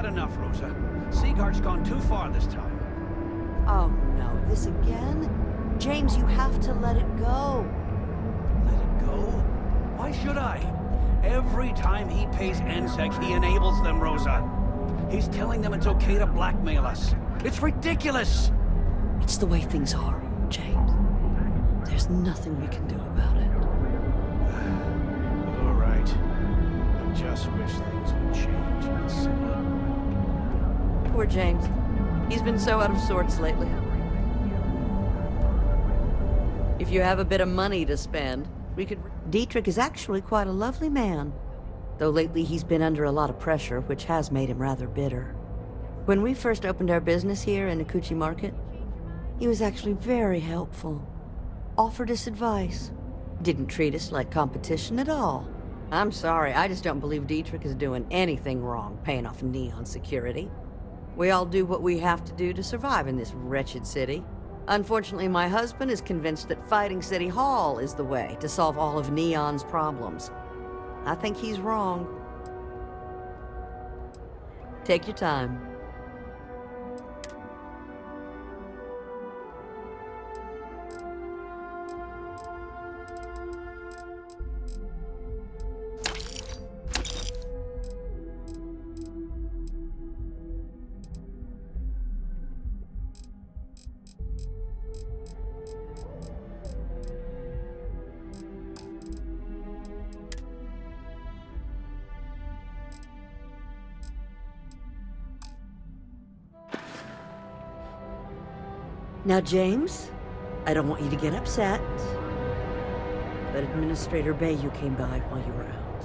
had enough, Rosa. Sieghart's gone too far this time. Oh no, this again? James, you have to let it go. Let it go? Why should I? Every time he pays NSEC, he enables them, Rosa. He's telling them it's okay to blackmail us. It's ridiculous! It's the way things are, James. There's nothing we can do about it. All right. I just wish things would change in the city. Poor James. He's been so out of sorts lately. If you have a bit of money to spend, we could... Dietrich is actually quite a lovely man. Though lately he's been under a lot of pressure, which has made him rather bitter. When we first opened our business here in Akuchi Market, he was actually very helpful. Offered us advice. Didn't treat us like competition at all. I'm sorry, I just don't believe Dietrich is doing anything wrong paying off Neon security. We all do what we have to do to survive in this wretched city. Unfortunately, my husband is convinced that fighting City Hall is the way to solve all of Neon's problems. I think he's wrong. Take your time. Now, James, I don't want you to get upset, but Administrator Bayou came by while you were out.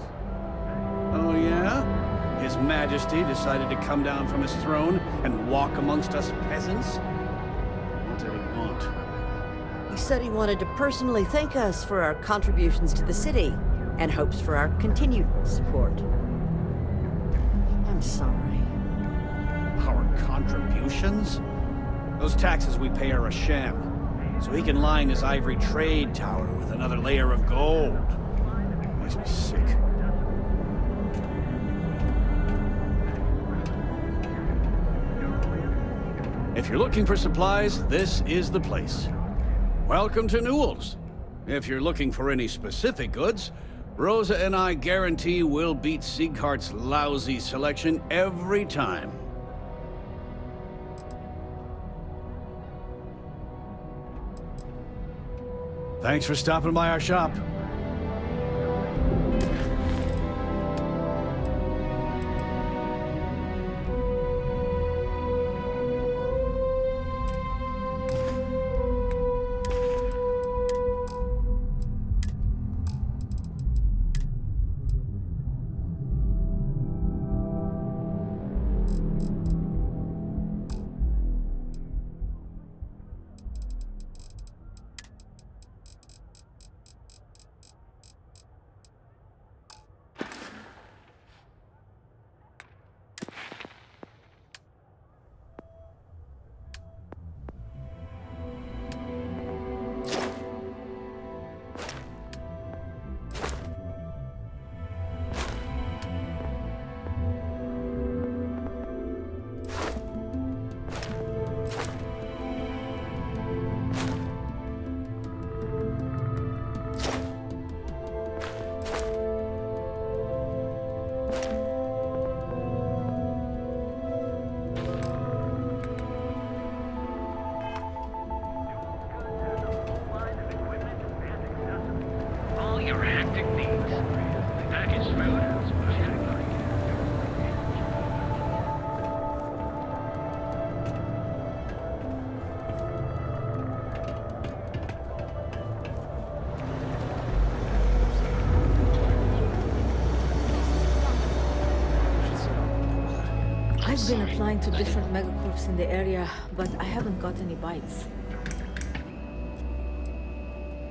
Oh, yeah? His Majesty decided to come down from his throne and walk amongst us peasants? What did he want? He said he wanted to personally thank us for our contributions to the city, and hopes for our continued support. I'm sorry. Our contributions? Those taxes we pay are a sham, so he can line his ivory trade tower with another layer of gold. Makes me sick. If you're looking for supplies, this is the place. Welcome to Newell's. If you're looking for any specific goods, Rosa and I guarantee we'll beat Sieghart's lousy selection every time. Thanks for stopping by our shop. Your hectic needs. Packaged food. I've been applying to different megacorps in the area, but I haven't got any bites.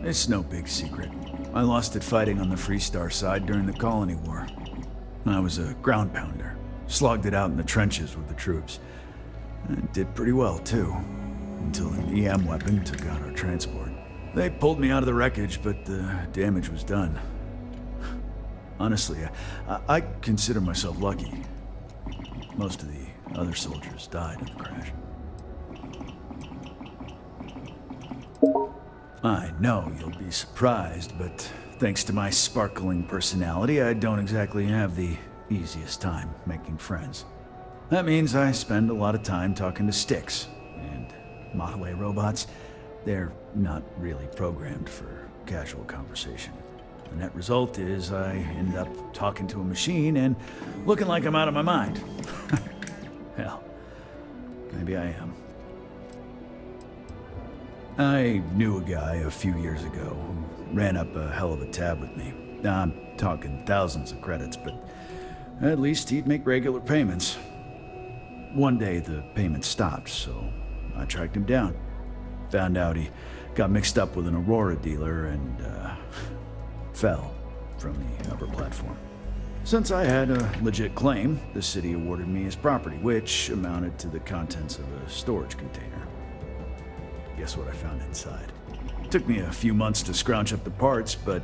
It's no big secret. I lost it fighting on the Freestar side during the Colony War. I was a ground pounder. Slogged it out in the trenches with the troops. And did pretty well, too. Until an EM weapon took out our transport. They pulled me out of the wreckage, but the damage was done. Honestly, I consider myself lucky. Most of the other soldiers died in the crash. I know you'll be surprised, but thanks to my sparkling personality, I don't exactly have the easiest time making friends. That means I spend a lot of time talking to sticks, and Model A robots, they're not really programmed for casual conversation. The net result is I end up talking to a machine and looking like I'm out of my mind. Hell, maybe I am. I knew a guy a few years ago who ran up a hell of a tab with me. I'm talking thousands of credits, but at least he'd make regular payments. One day the payments stopped, so I tracked him down. Found out he got mixed up with an Aurora dealer and fell from the upper platform. Since I had a legit claim, the city awarded me his property, which amounted to the contents of a storage container. Guess what I found inside? Took me a few months to scrounge up the parts, but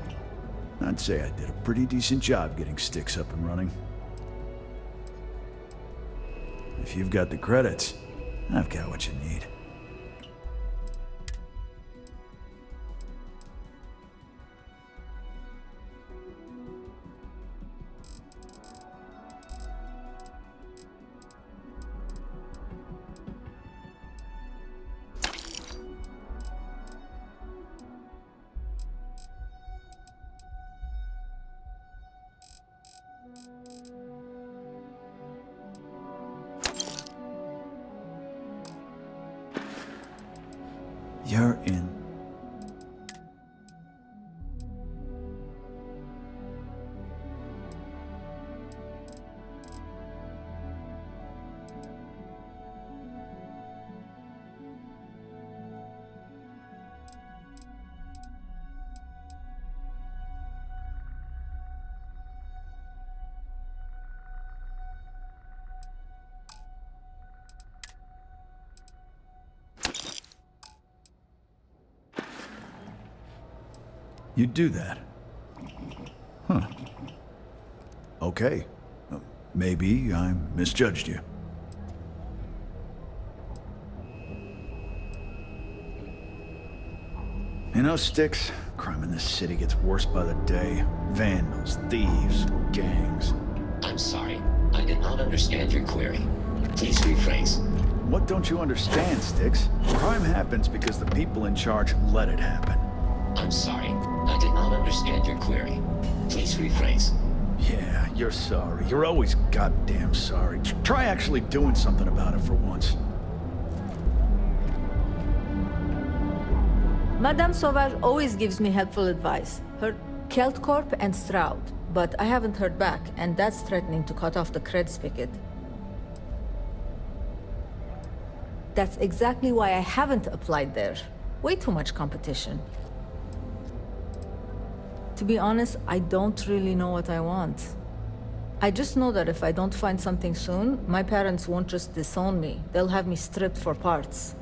I'd say I did a pretty decent job getting sticks up and running. If you've got the credits, I've got what you need. You're in. You'd do that? Huh. Okay. Maybe I misjudged you. You know, Sticks, crime in this city gets worse by the day. Vandals, thieves, gangs. I'm sorry. I did not understand your query. Please rephrase. What don't you understand, Sticks? Crime happens because the people in charge let it happen. I'm sorry. I did not understand your query. Please rephrase. Yeah, you're sorry. You're always goddamn sorry. Try actually doing something about it for once. Madame Sauvage always gives me helpful advice. Her Keltcorp and Stroud. But I haven't heard back, and that's threatening to cut off the cred spigot. That's exactly why I haven't applied there. Way too much competition. To be honest, I don't really know what I want. I just know that if I don't find something soon, my parents won't just disown me. They'll have me stripped for parts.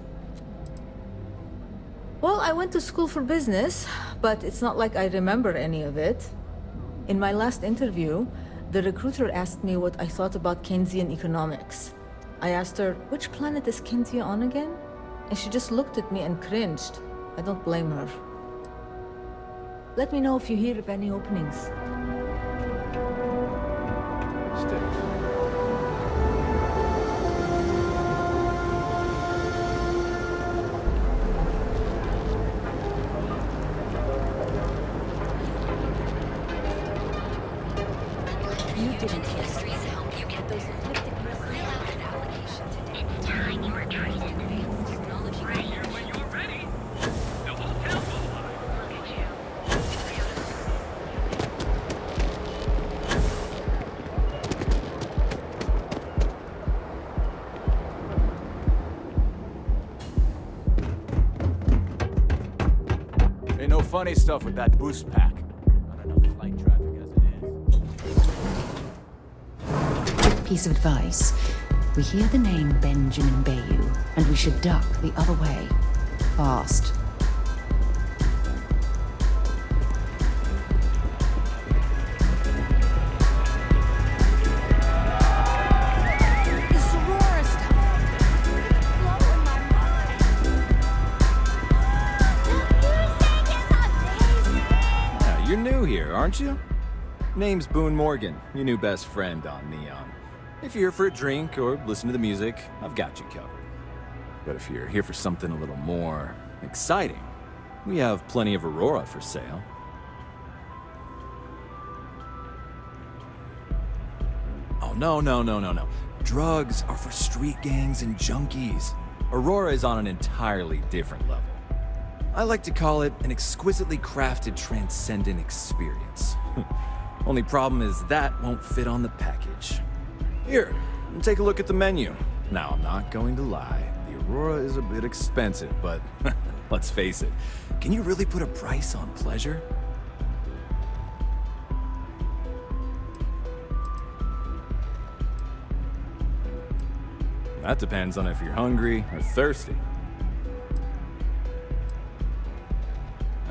Well, I went to school for business, but it's not like I remember any of it. In my last interview, the recruiter asked me what I thought about Keynesian economics. I asked her, which planet is Kenzia on again? And she just looked at me and cringed. I don't blame her. Let me know if you hear of any openings. Sticks. You didn't hear. But those elliptic It's time you were treated. Right here when you're ready. The whole town will fly. Look at you. Ain't no funny stuff with that boost pack. Not enough flight traffic as it is. Piece of advice. We hear the name Benjamin Bayou, and we should duck the other way. Fast. you're new here, aren't you? Name's Boone Morgan, your new best friend on Neon. If you're here for a drink or listen to the music, I've got you covered. But if you're here for something a little more exciting, we have plenty of Aurora for sale. Oh, no. Drugs are for street gangs and junkies. Aurora is on an entirely different level. I like to call it an exquisitely crafted, transcendent experience. Only problem is that won't fit on the package. Here, take a look at the menu. Now, I'm not going to lie. The Aurora is a bit expensive, but let's face it. Can you really put a price on pleasure? That depends on if you're hungry or thirsty.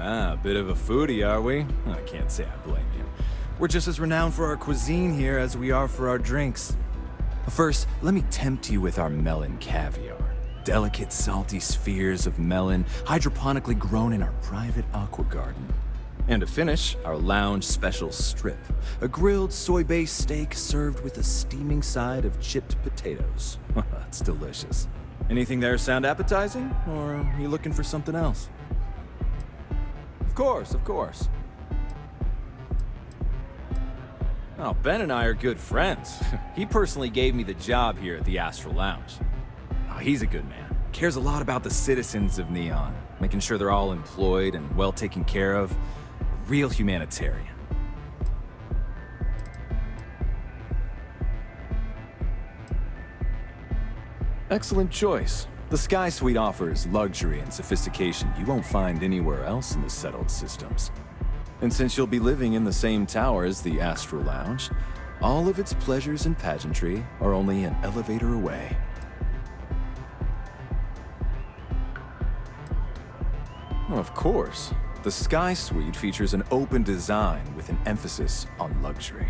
Ah, a bit of a foodie, are we? I can't say I blame you. We're just as renowned for our cuisine here as we are for our drinks. First, let me tempt you with our melon caviar. Delicate, salty spheres of melon, hydroponically grown in our private aqua garden. And to finish, our lounge special strip. A grilled soy-based steak served with a steaming side of chipped potatoes. That's delicious. Anything there sound appetizing? Or are you looking for something else? Of course. Oh, Ben and I are good friends. He personally gave me the job here at the Astral Lounge. Oh, he's a good man. Cares a lot about the citizens of Neon, making sure they're all employed and well taken care of. A real humanitarian. Excellent choice. The Sky Suite offers luxury and sophistication you won't find anywhere else in the settled systems. And since you'll be living in the same tower as the Astral Lounge, all of its pleasures and pageantry are only an elevator away. Of course, the Sky Suite features an open design with an emphasis on luxury.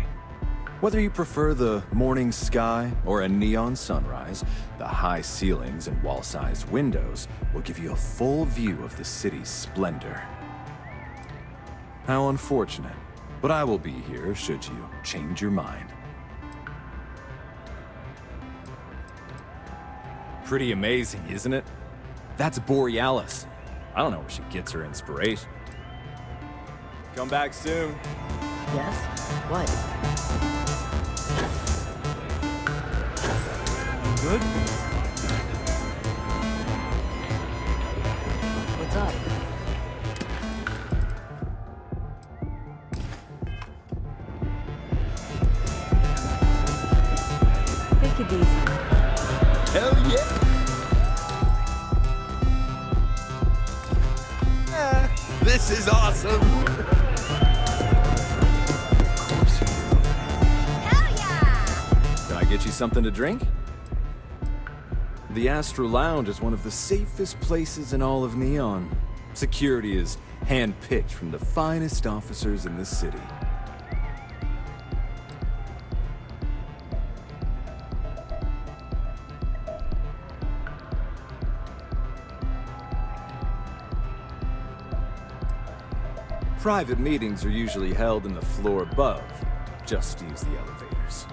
Whether you prefer the morning sky or a neon sunrise, the high ceilings and wall-sized windows will give you a full view of the city's splendor. How unfortunate, but I will be here should you change your mind. Pretty amazing, isn't it? That's Borealis. I don't know where she gets her inspiration. Come back soon. Yes? What? Good? What's up? Take it easy. Hell yeah! This is awesome! Hell yeah! Can I get you something to drink? The Astral Lounge is one of the safest places in all of Neon. Security is hand-picked from the finest officers in the city. Private meetings are usually held in the floor above. Just use the elevators.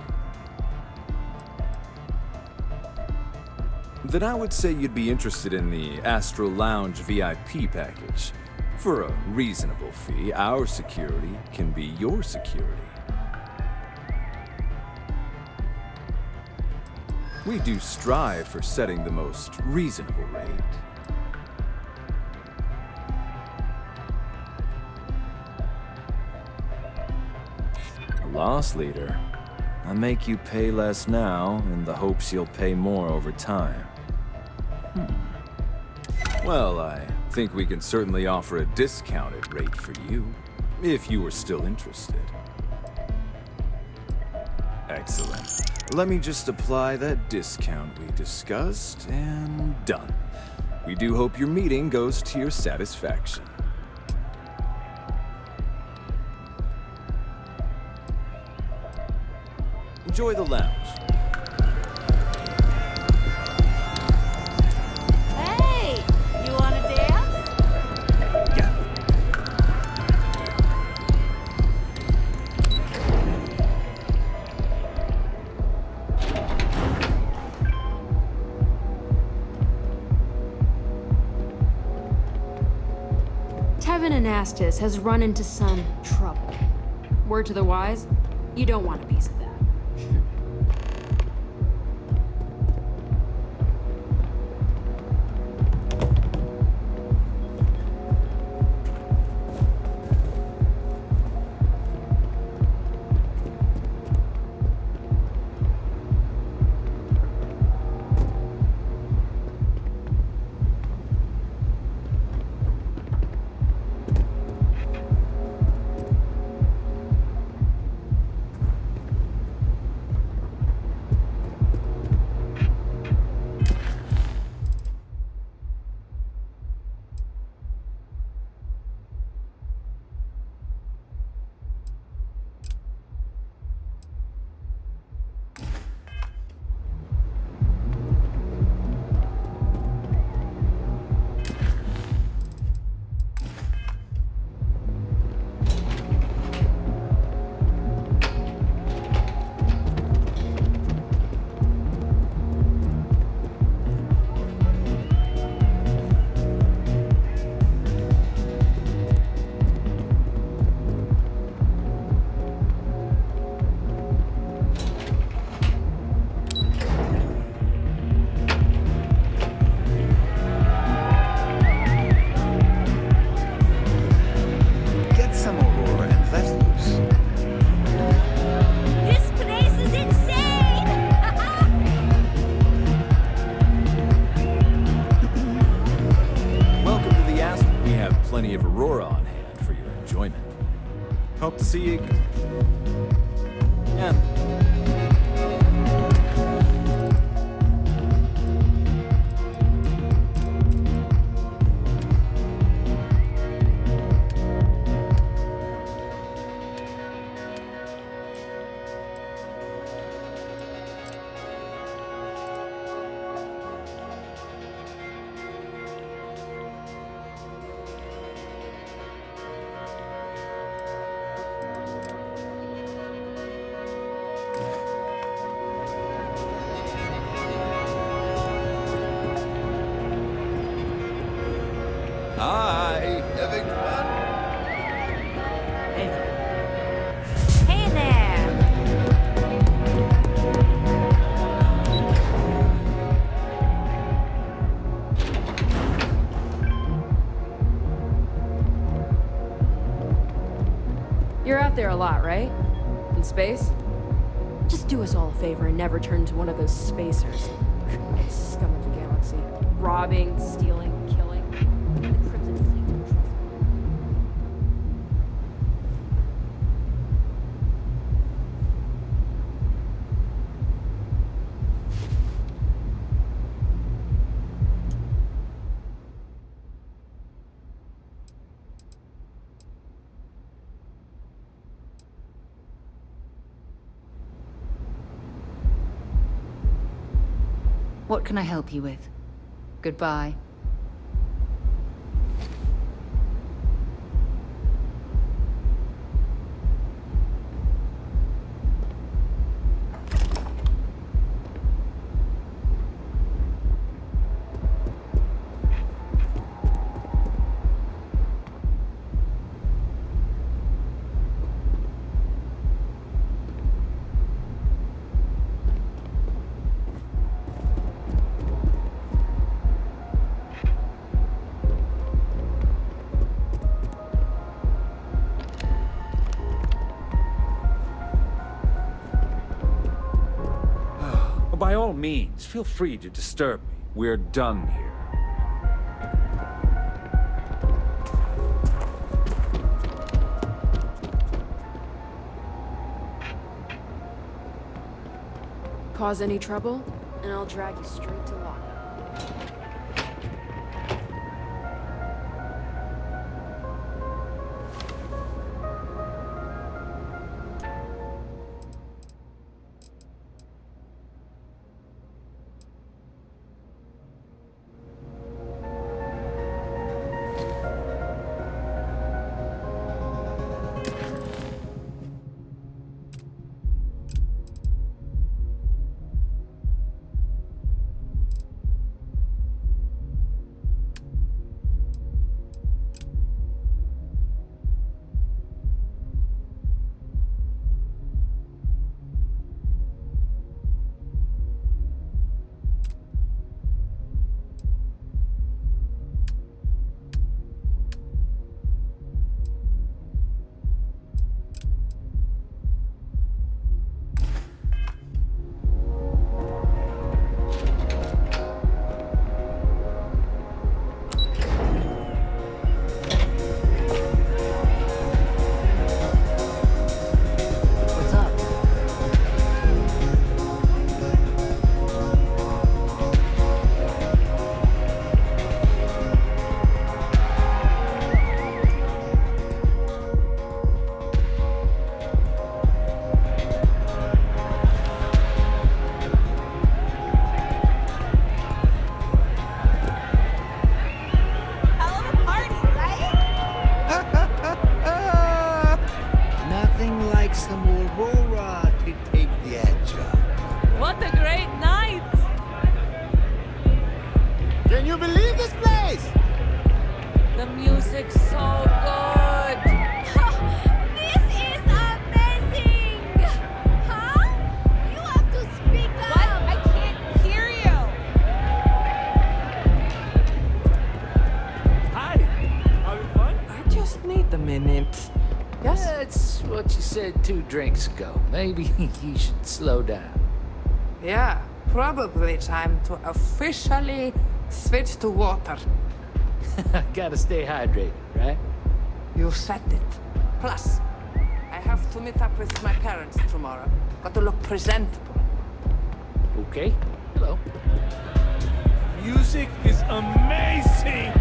Then I would say you'd be interested in the Astral Lounge VIP package. For a reasonable fee, our security can be your security. We do strive for setting the most reasonable rate. Loss leader. I make you pay less now in the hopes you'll pay more over time. Well, I think we can certainly offer a discounted rate for you, if you were still interested. Excellent. Let me just apply that discount we discussed, and done. We do hope your meeting goes to your satisfaction. Enjoy the lounge. Hey! You wanna dance? Yeah. Tevin Anastas has run into some trouble. Word to the wise, you don't want a piece of that. Get some Aurora and let loose. This place is insane! Welcome to the Aspen. We have plenty of Aurora on hand for your enjoyment. Hope to see you. Yeah. Hi, having fun? Hey there. Hey there! You're out there a lot, right? In space? Just do us all a favor and never turn into one of those spacers. Scum of the galaxy. Robbing, stealing, killing. The Crimson Fleet won't trust you. What can I help you with? Goodbye. By all means, feel free to disturb me. We're done here. Cause any trouble, and I'll drag you straight to lockup. music so good. This is amazing! Huh? You have to speak up! What? I can't hear you. Hi! Having fun? I just need a minute. Yes? That's what you said 2 drinks ago. Maybe you should slow down. Yeah, probably time to officially switch to water. Gotta stay hydrated, right? You said it. Plus, I have to meet up with my parents tomorrow. Got to look presentable. Okay. Hello. Music is amazing!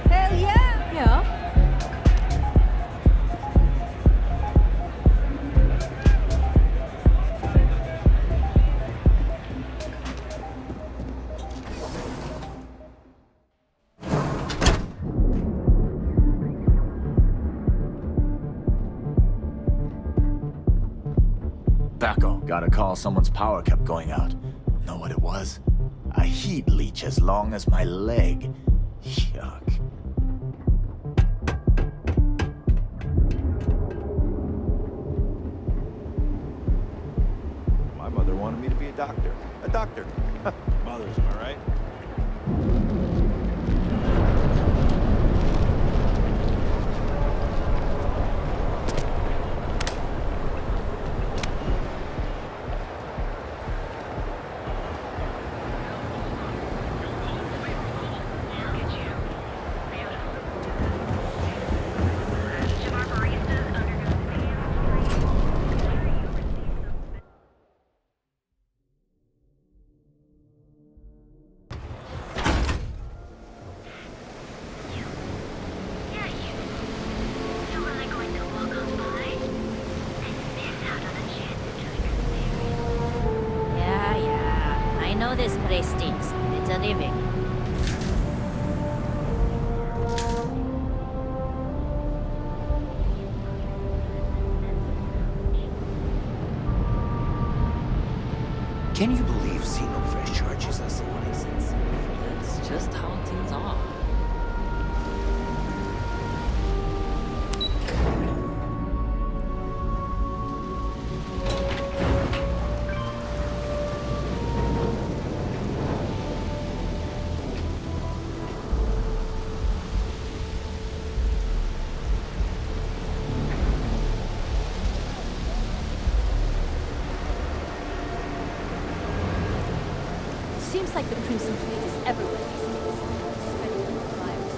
Hell yeah! Yeah. Paco, got a call someone's power kept going out. Know what it was? A heat leech as long as my leg. Yuck. My mother wanted me to be a doctor. A doctor. Mothers, am I right? Each of our baristas undergoes Yeah, you. You're really going to walk on by and miss out on a chance to join your series. Yeah. I know this place stinks, but it's a living. Can you believe Xenofresh charges us a license? That's just how things are. Seems like the Crimson Fleet is everywhere these days. Especially with the virus.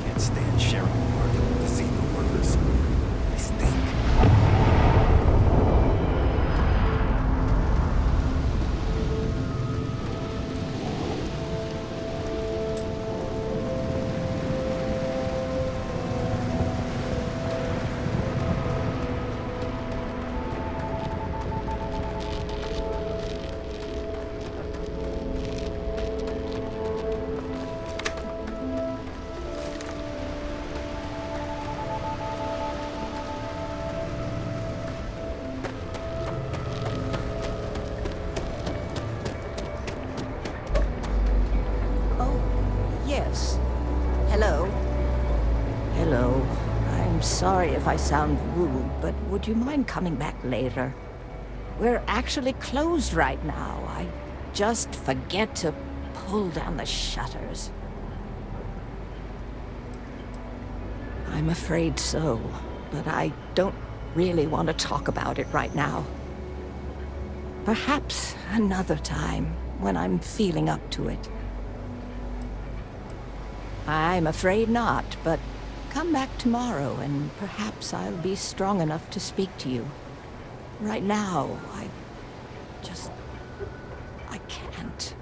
Can't stand sharing the market with the Xeno workers. They stink. Hello? Hello. I'm sorry if I sound rude, but would you mind coming back later? We're actually closed right now. I just forget to pull down the shutters. I'm afraid so, but I don't really want to talk about it right now. Perhaps another time, when I'm feeling up to it. I'm afraid not, but come back tomorrow and perhaps I'll be strong enough to speak to you. Right now, I can't.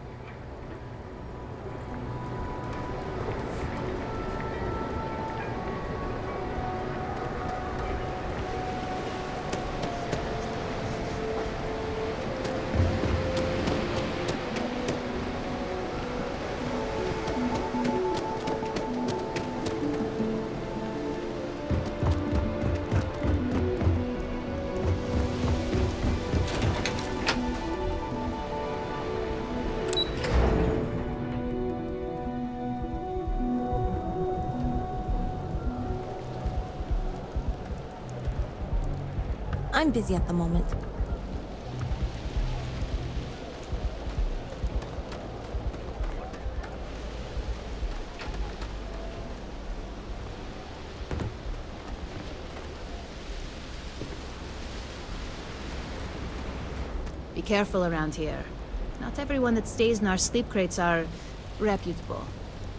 I'm busy at the moment. Be careful around here. Not everyone that stays in our sleep crates are reputable.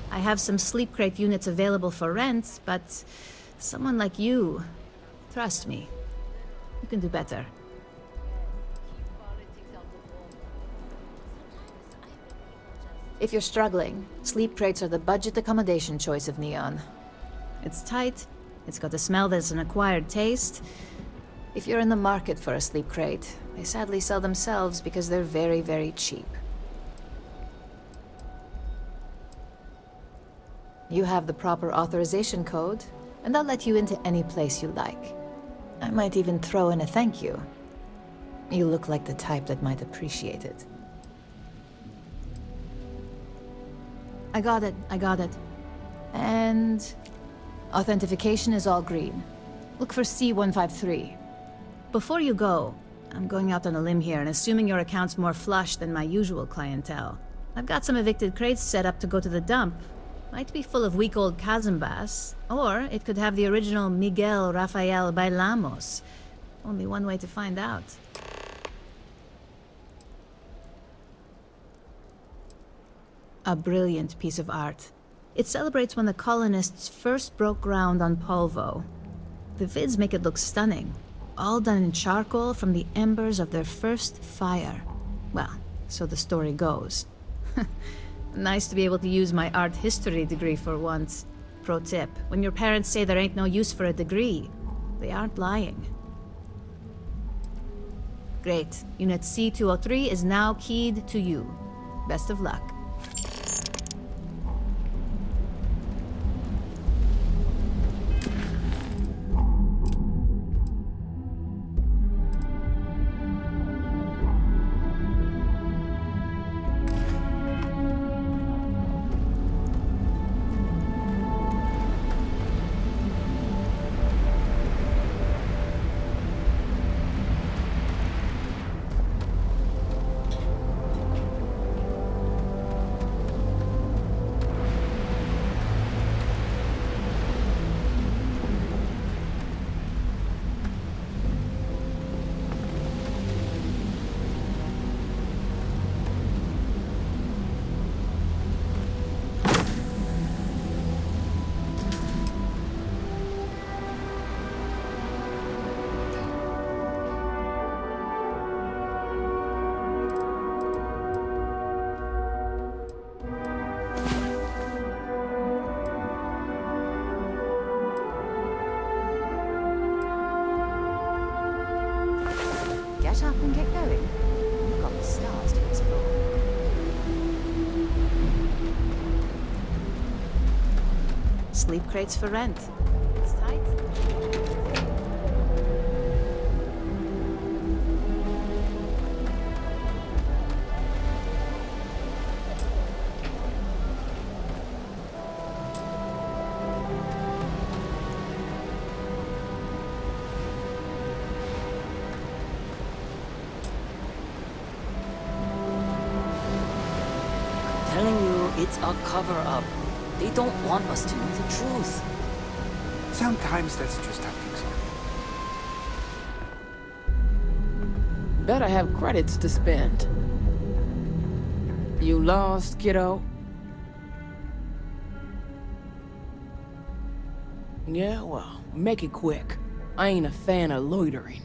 I have some sleep crate units available for rent, but someone like you, trust me, you can do better. If you're struggling, sleep crates are the budget accommodation choice of Neon. It's tight, it's got a smell that's an acquired taste. If you're in the market for a sleep crate, they sadly sell themselves because they're very, very cheap. You have the proper authorization code, and I'll let you into any place you like. I might even throw in a thank you. You look like the type that might appreciate it. I got it. And authentication is all green. Look for C153. Before you go, I'm going out on a limb here and assuming your account's more flush than my usual clientele. I've got some evicted crates set up to go to the dump. Might be full of week-old Cazimbas, or it could have the original Miguel Rafael Bailamos. Only one way to find out. A brilliant piece of art. It celebrates when the colonists first broke ground on Polvo. The vids make it look stunning, all done in charcoal from the embers of their first fire. Well, so the story goes. Nice to be able to use my art history degree for once. Pro tip, when your parents say there ain't no use for a degree, they aren't lying. Great. Unit C203 is now keyed to you. Best of luck. Get up and get going. We've got the stars to explore. Sleep crates for rent. It's tight. It's a cover-up. They don't want us to know the truth. Sometimes that's just how things are. Better have credits to spend. You lost, kiddo? Yeah, well, make it quick. I ain't a fan of loitering.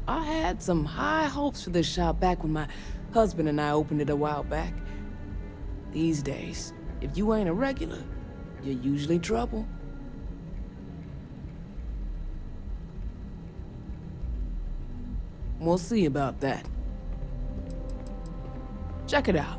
I had some high hopes for this shop back when my husband and I opened it a while back. These days, if you ain't a regular, you're usually trouble. We'll see about that. Check it out.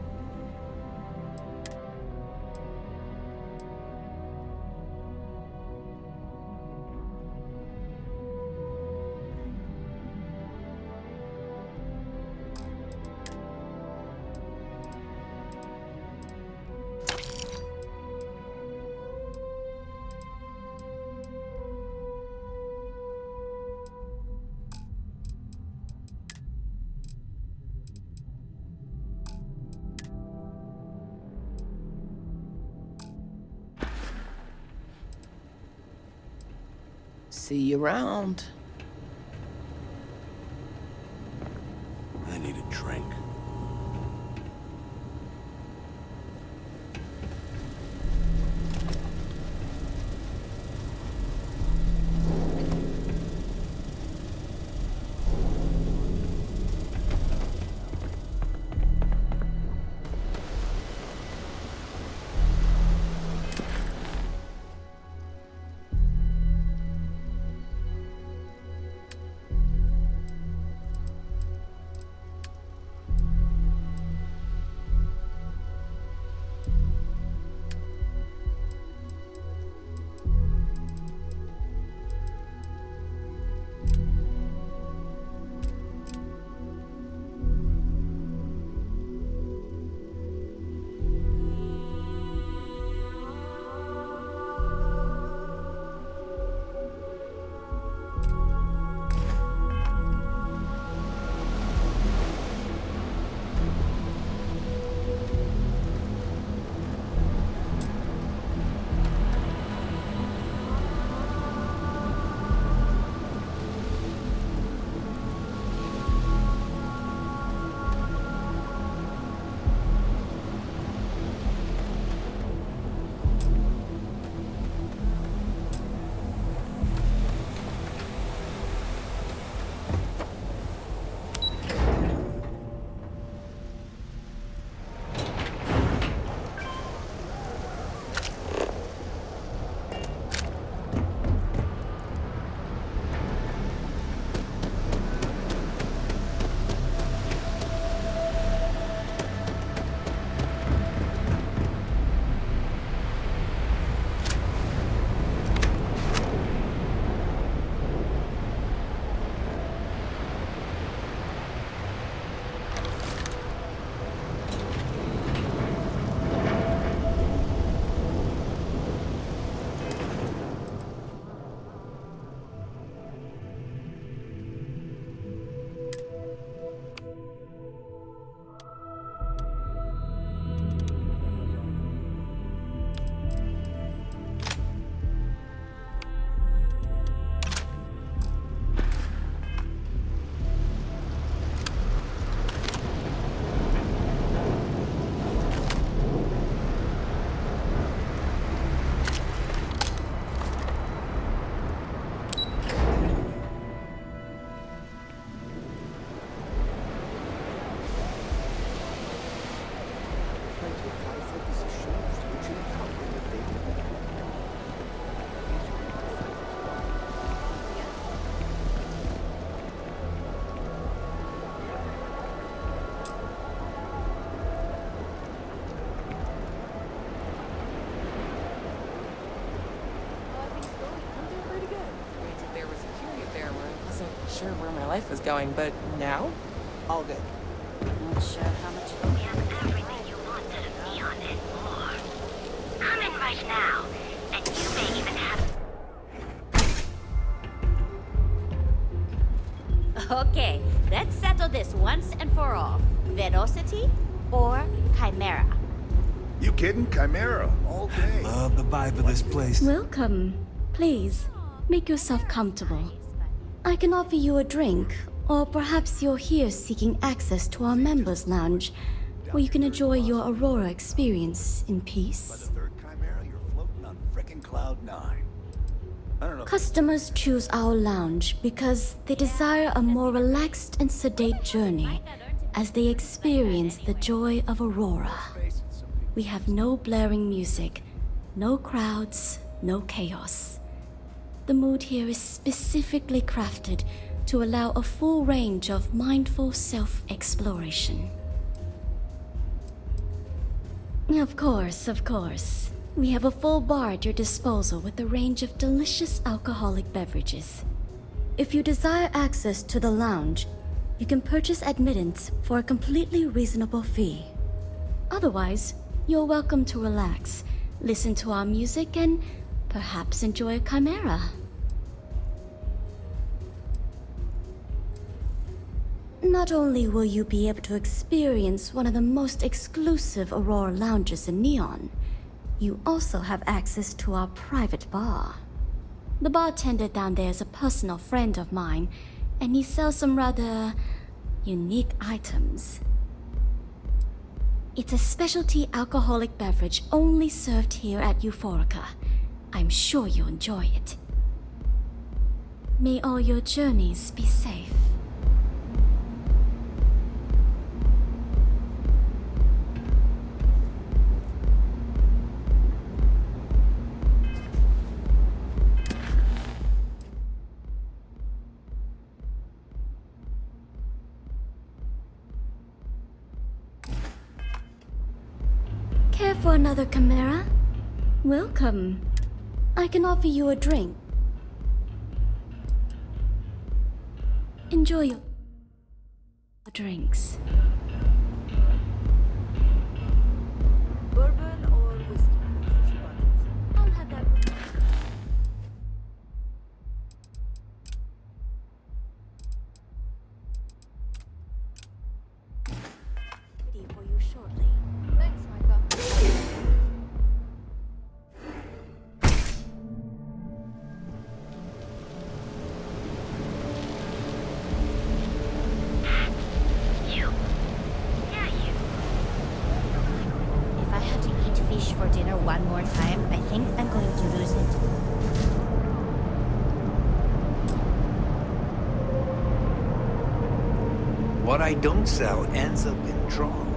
See you around. I need a drink. Sure where my life was going, but now? All good. Not sure how much. We have everything you wanted of Neon and more. Come in right now, and you may even have... Okay, let's settle this once and for all. Velocity or Chimera? You You kidding? Chimera, all day. Love the vibe of this place. Welcome. Please, make yourself comfortable. I can offer you a drink, or perhaps you're here seeking access to our members' lounge, where you can enjoy your Aurora experience in peace. Third Chimera, you're floating on frickin' cloud 9. I don't know. Customers choose our lounge because they desire a more relaxed and sedate journey as they experience the joy of Aurora. We have no blaring music, no crowds, no chaos. The mood here is specifically crafted to allow a full range of mindful self-exploration. Of course. We have a full bar at your disposal with a range of delicious alcoholic beverages. If you desire access to the lounge, you can purchase admittance for a completely reasonable fee. Otherwise, you're welcome to relax, listen to our music, and perhaps enjoy a chimera. Not only will you be able to experience one of the most exclusive Aurora lounges in Neon, you also have access to our private bar. The bartender down there is a personal friend of mine, and he sells some rather unique items. It's a specialty alcoholic beverage only served here at Euphorica. I'm sure you'll enjoy it. May all your journeys be safe. Care for another chimera? Welcome. I can offer you a drink. Enjoy your drinks. Bourbon or whiskey, please, if you want it. I'll have that. Ready for you shortly. Thanks, Micah. If I have to eat fish for dinner one more time, I think I'm going to lose it. What I don't sell ends up in trouble.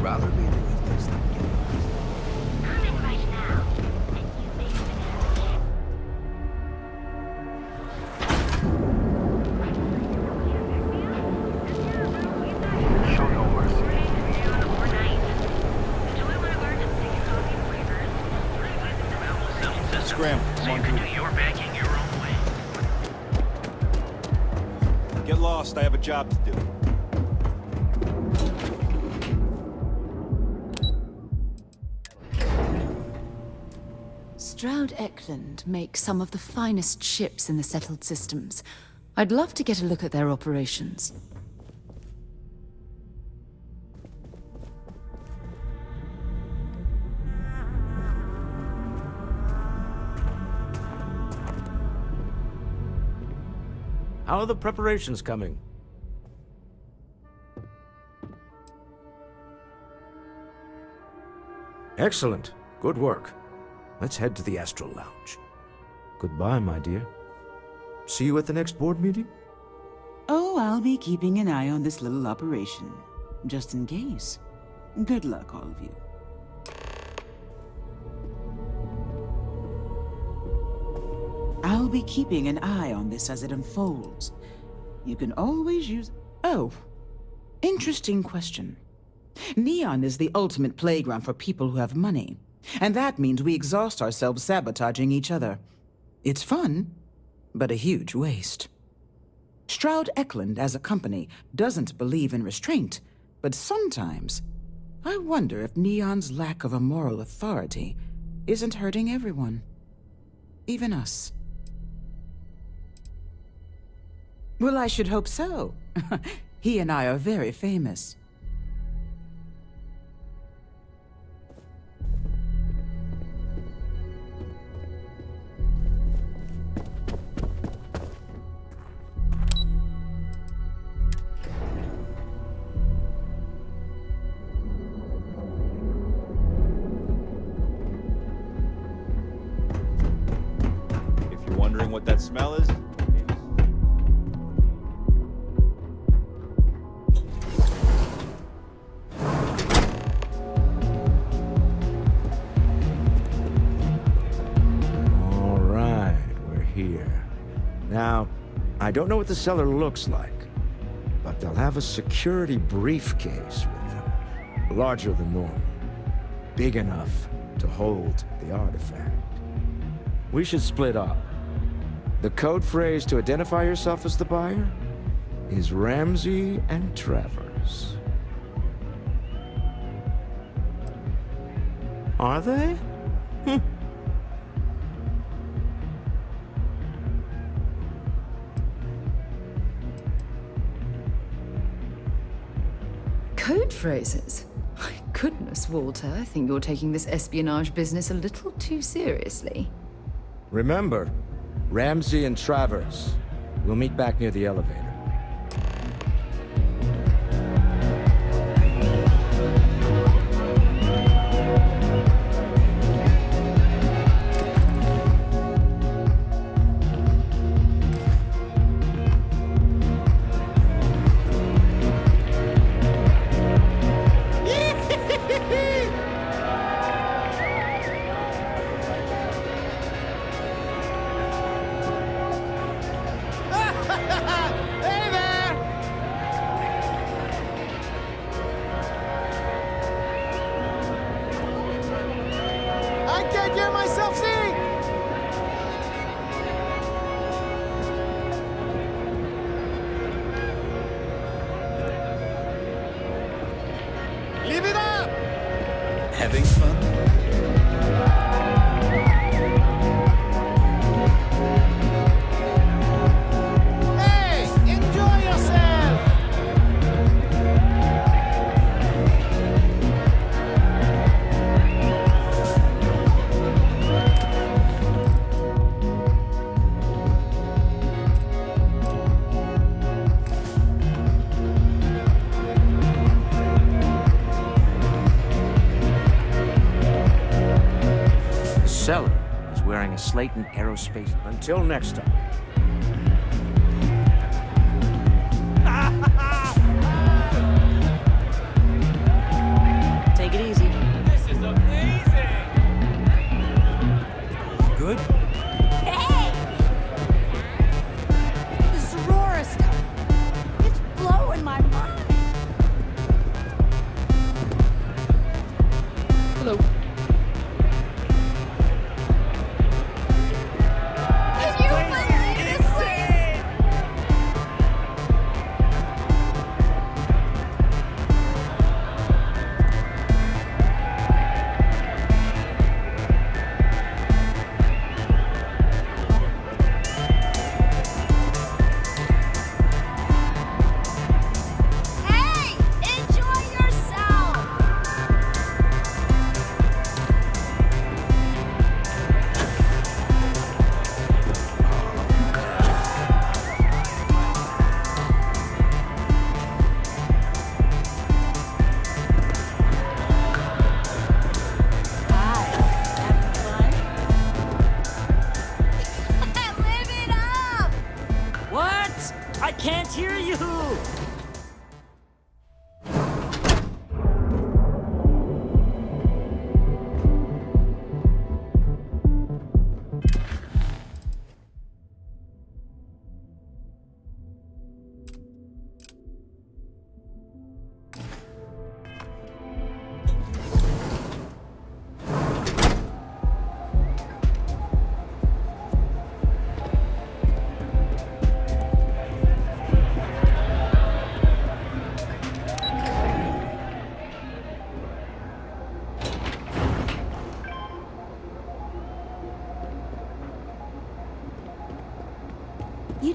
Rather be doing this than getting lost. Come in right now, and you may finish. Show no mercy. Scram. Come on, dude. You're banking your own way. Get lost. I have a job to do. Stroud Eckland makes some of the finest ships in the settled systems. I'd love to get a look at their operations. How are the preparations coming? Excellent. Good work. Let's head to the Astral Lounge. Goodbye, my dear. See you at the next board meeting? Oh, I'll be keeping an eye on this little operation, just in case. Good luck, all of you. I'll be keeping an eye on this as it unfolds. You can always use... Oh, interesting question. Neon is the ultimate playground for people who have money, and that means we exhaust ourselves sabotaging each other. It's fun, but a huge waste. Stroud Eklund, as a company, doesn't believe in restraint, but sometimes I wonder if Neon's lack of a moral authority isn't hurting everyone. Even us. Well, I should hope so. He and I are very famous. If you're wondering what that smell is, Now, I don't know what the cellar looks like, but they'll have a security briefcase with them. Larger than normal. Big enough to hold the artifact. We should split up. The code phrase to identify yourself as the buyer is Ramsey and Travers. Are they? Code phrases? My goodness, Walter, I think you're taking this espionage business a little too seriously. Remember, Ramsey and Travers. We'll meet back near the elevator. Having fun? Wearing a Slayton Aerospace. Until next time. Take it easy. This is amazing! Good? Hey! This Aurora stuff. It's blowing my mind. Hello. Can you believe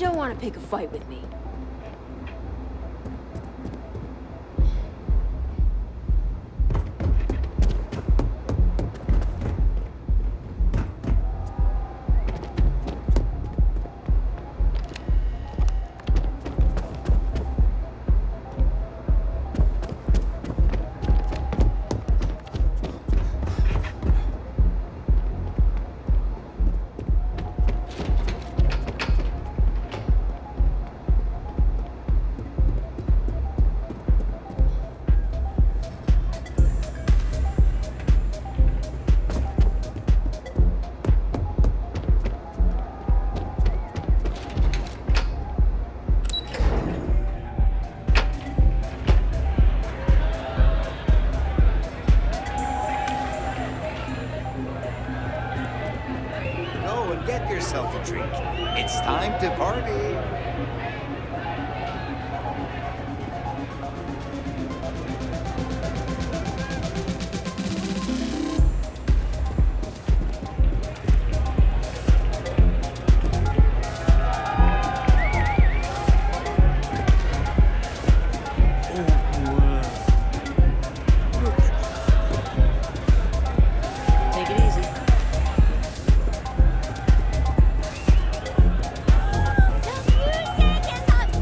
don't want to pick a fight with me. Go and get yourself a drink. It's time to party. Take it easy.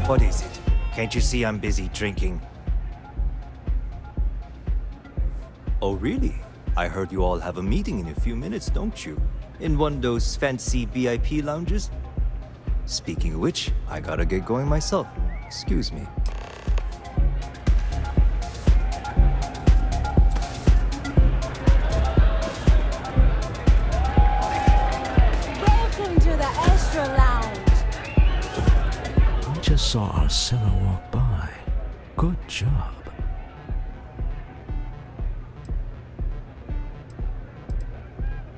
What is it? Can't you see I'm busy drinking? Oh, really? I heard you all have a meeting in a few minutes, don't you? In one of those fancy VIP lounges? Speaking of which, I gotta get going myself. Excuse me. Welcome to the Astra Lounge. I just saw Arcella walk by. Good job.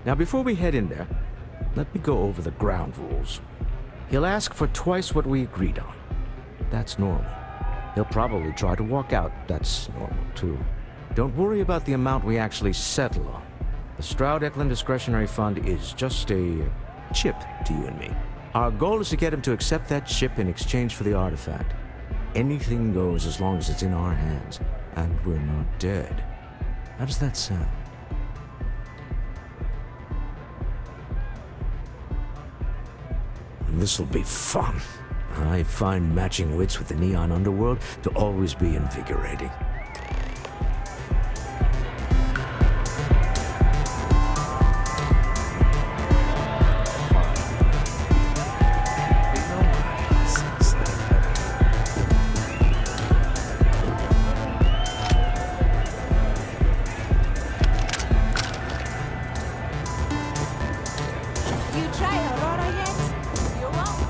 Now, before we head in there, let me go over the ground rules. He'll ask for twice what we agreed on. That's normal. He'll probably try to walk out. That's normal, too. Don't worry about the amount we actually settle on. The Stroud-Eklund Discretionary Fund is just a chip to you and me. Our goal is to get him to accept that chip in exchange for the artifact. Anything goes as long as it's in our hands, and we're not dead. How does that sound? This'll be fun. I find matching wits with the Neon Underworld to always be invigorating. You try Aurora yet? You won't.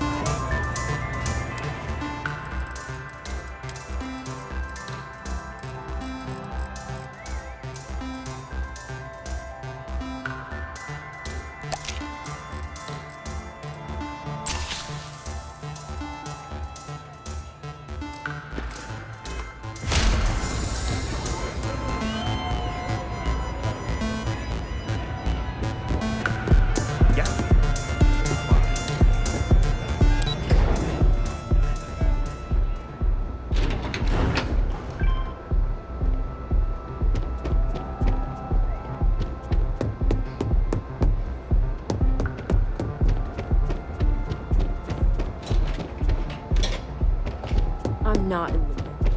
I'm not in the mood.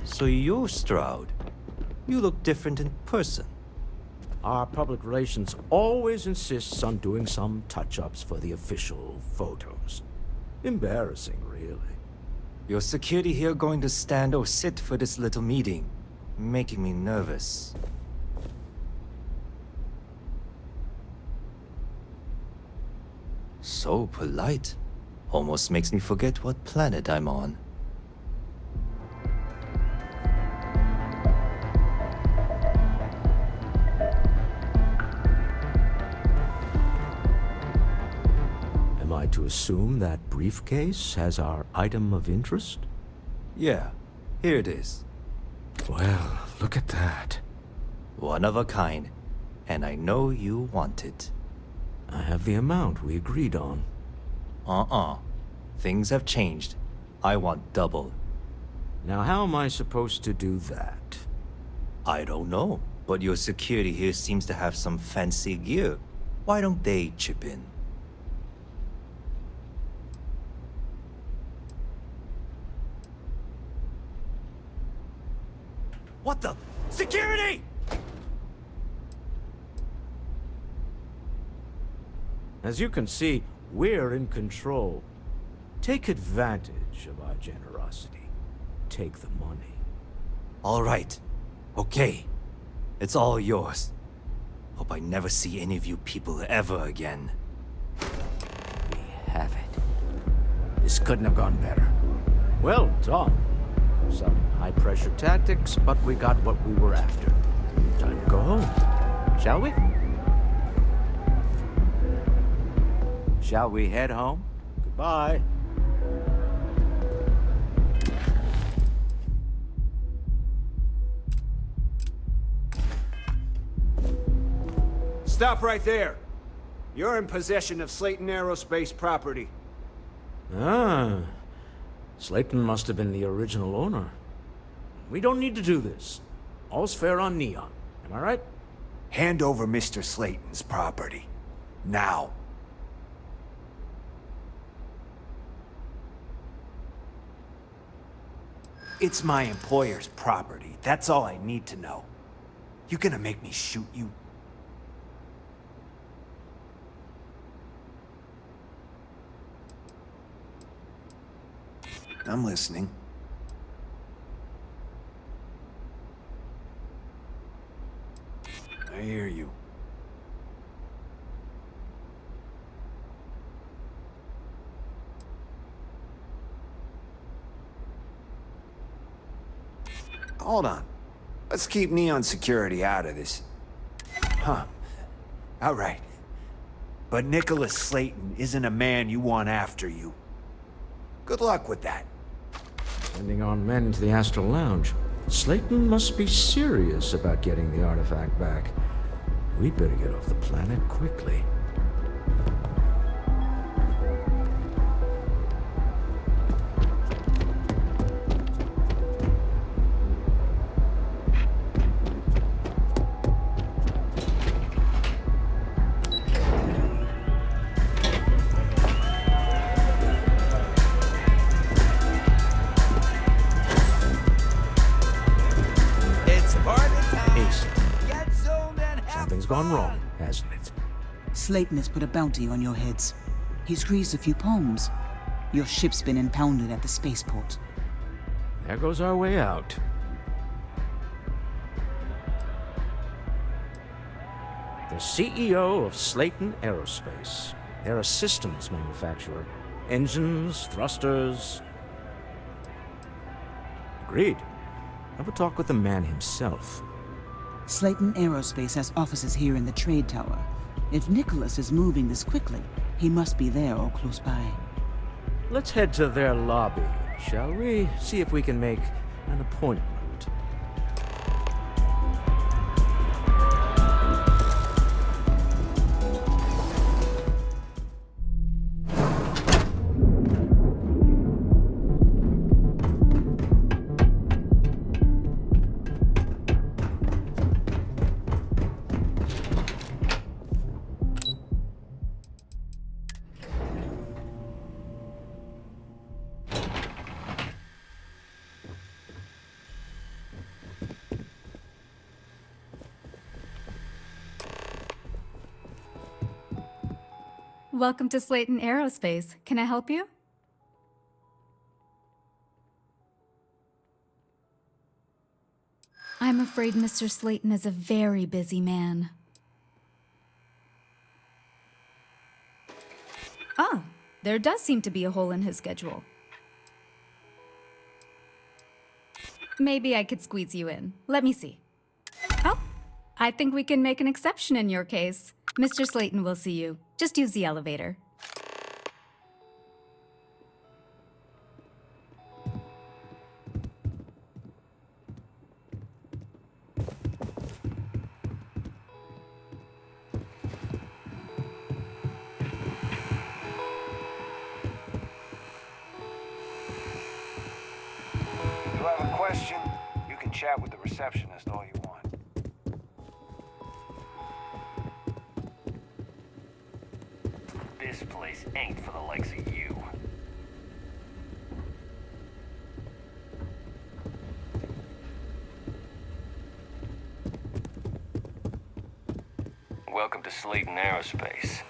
So you're Stroud. You look different in person. Our public relations always insists on doing some touch-ups for the official photos. Embarrassing, really. Your security here going to stand or sit for this little meeting, making me nervous. So polite. Almost makes me forget what planet I'm on. Am I to assume that briefcase has our item of interest? Yeah, here it is. Well, look at that. One of a kind. And I know you want it. I have the amount we agreed on. Things have changed. I want double. Now how am I supposed to do that? I don't know, but your security here seems to have some fancy gear. Why don't they chip in? What the? Security! As you can see, we're in control. Take advantage of our generosity. Take the money. All right. Okay. It's all yours. Hope I never see any of you people ever again. We have it. This couldn't have gone better. Well done. Some high-pressure tactics, but we got what we were after. Time to go home. Shall we? Shall we head home? Goodbye. Stop right there. You're in possession of Slayton Aerospace property. Ah. Slayton must have been the original owner. We don't need to do this. All's fair on Neon. Am I right? Hand over Mr. Slayton's property. Now. It's my employer's property. That's all I need to know. You gonna make me shoot you? I'm listening. I hear you. Hold on. Let's keep Neon Security out of this. Huh. All right. But Nicholas Slayton isn't a man you want after you. Good luck with that. Sending our men into the Astral Lounge. Slayton must be serious about getting the artifact back. We'd better get off the planet quickly. Gone wrong, hasn't it? Slayton has put a bounty on your heads. He's greased a few palms. Your ship's been impounded at the spaceport. There goes our way out. The CEO of Slayton Aerospace. They're a systems manufacturer. Engines, thrusters. Agreed. Have a talk with the man himself. Slayton Aerospace has offices here in the trade tower. If Nicholas is moving this quickly, he must be there or close by. Let's head to their lobby, shall we? See if we can make an appointment. Welcome to Slayton Aerospace. Can I help you? I'm afraid Mr. Slayton is a very busy man. Ah, there does seem to be a hole in his schedule. Maybe I could squeeze you in. Let me see. Oh, I think we can make an exception in your case. Mr. Slayton will see you. Just use the elevator. question, you can chat with the receptionist all you want. This place ain't for the likes of you. Welcome to Slayton Aerospace.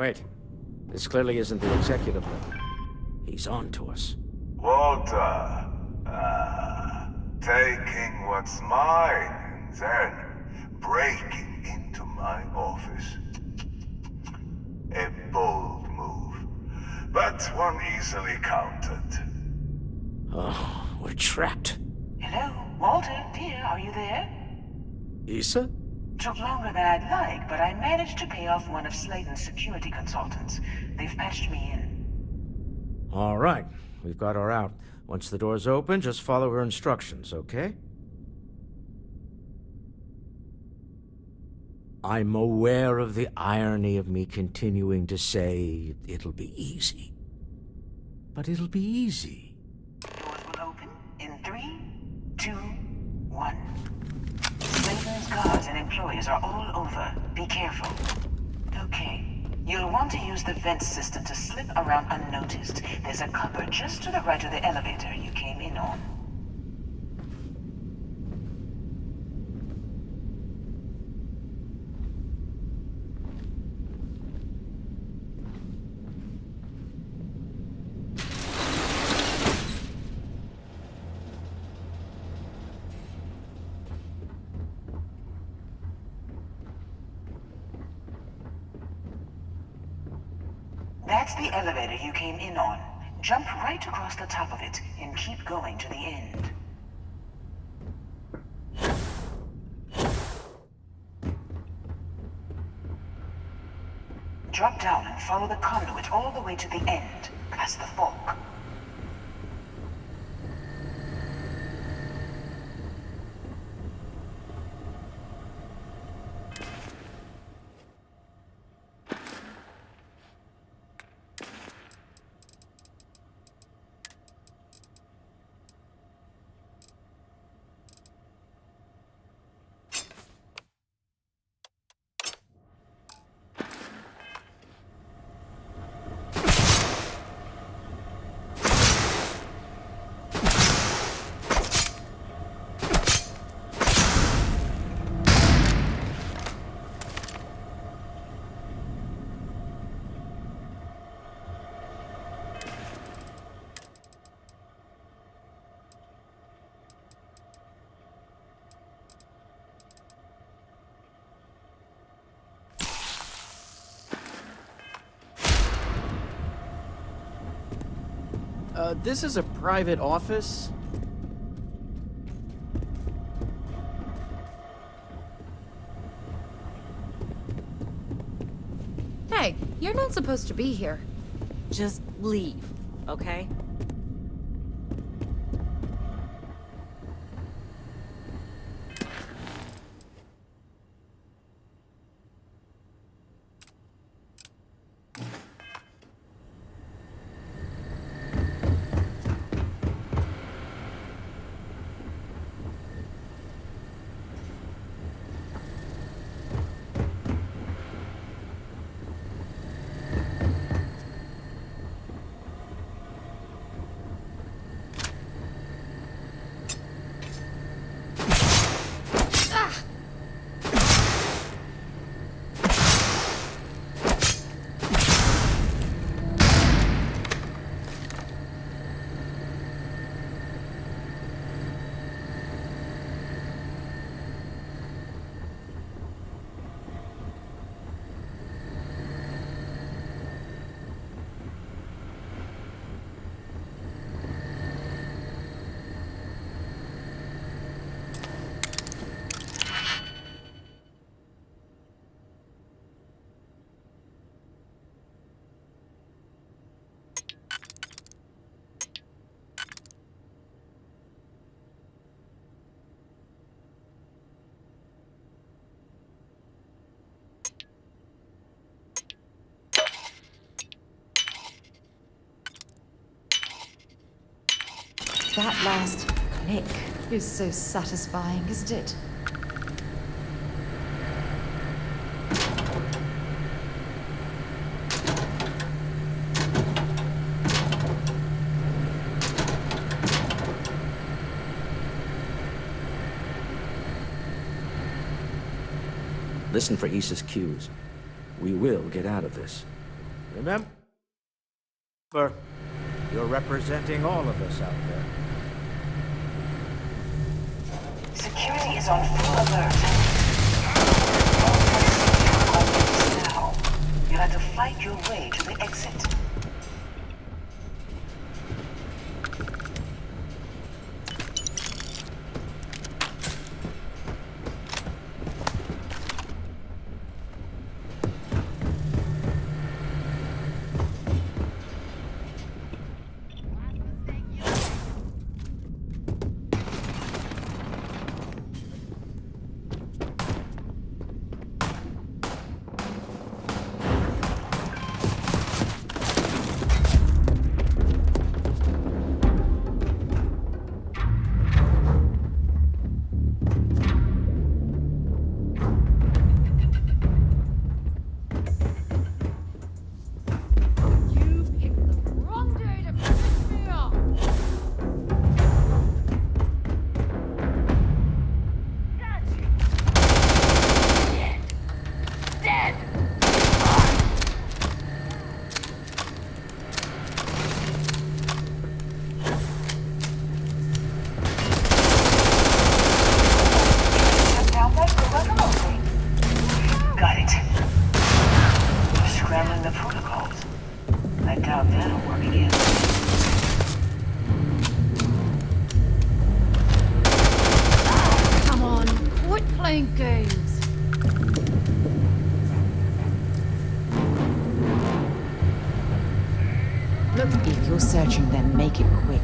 Wait. This clearly isn't the executive level. He's on to us. Walter. Taking what's mine and then breaking into my office. A bold move, but one easily countered. Oh, we're trapped. Hello, Walter, dear, are you there? Issa? Took longer than I'd like, but I managed to pay off one of Slayton's security consultants. They've patched me in. All right, we've got her out. Once the door's open, just follow her instructions, okay? I'm aware of the irony of me continuing to say it'll be easy. But it'll be easy. Doors will open in 3, 2, 1. Slayton's guards and employees are all over. Be careful. Okay. You'll want to use the vent system to slip around unnoticed. There's a cupboard just to the right of the elevator you came in on. That's the elevator you came in on. Jump right across the top of it and keep going to the end. Drop down and follow the conduit all the way to the end, past the fork. This is a private office? Hey, you're not supposed to be here. Just leave, okay? That last click is so satisfying, isn't it? Listen for Issa's cues. We will get out of this. Remember, you're representing all of us out there. Security is on full alert. Now, you'll have to fight your way to the exit. Got it. We're scrambling the protocols. I doubt that'll work again. Come on, quit playing games. Look, if you're searching them, make it quick.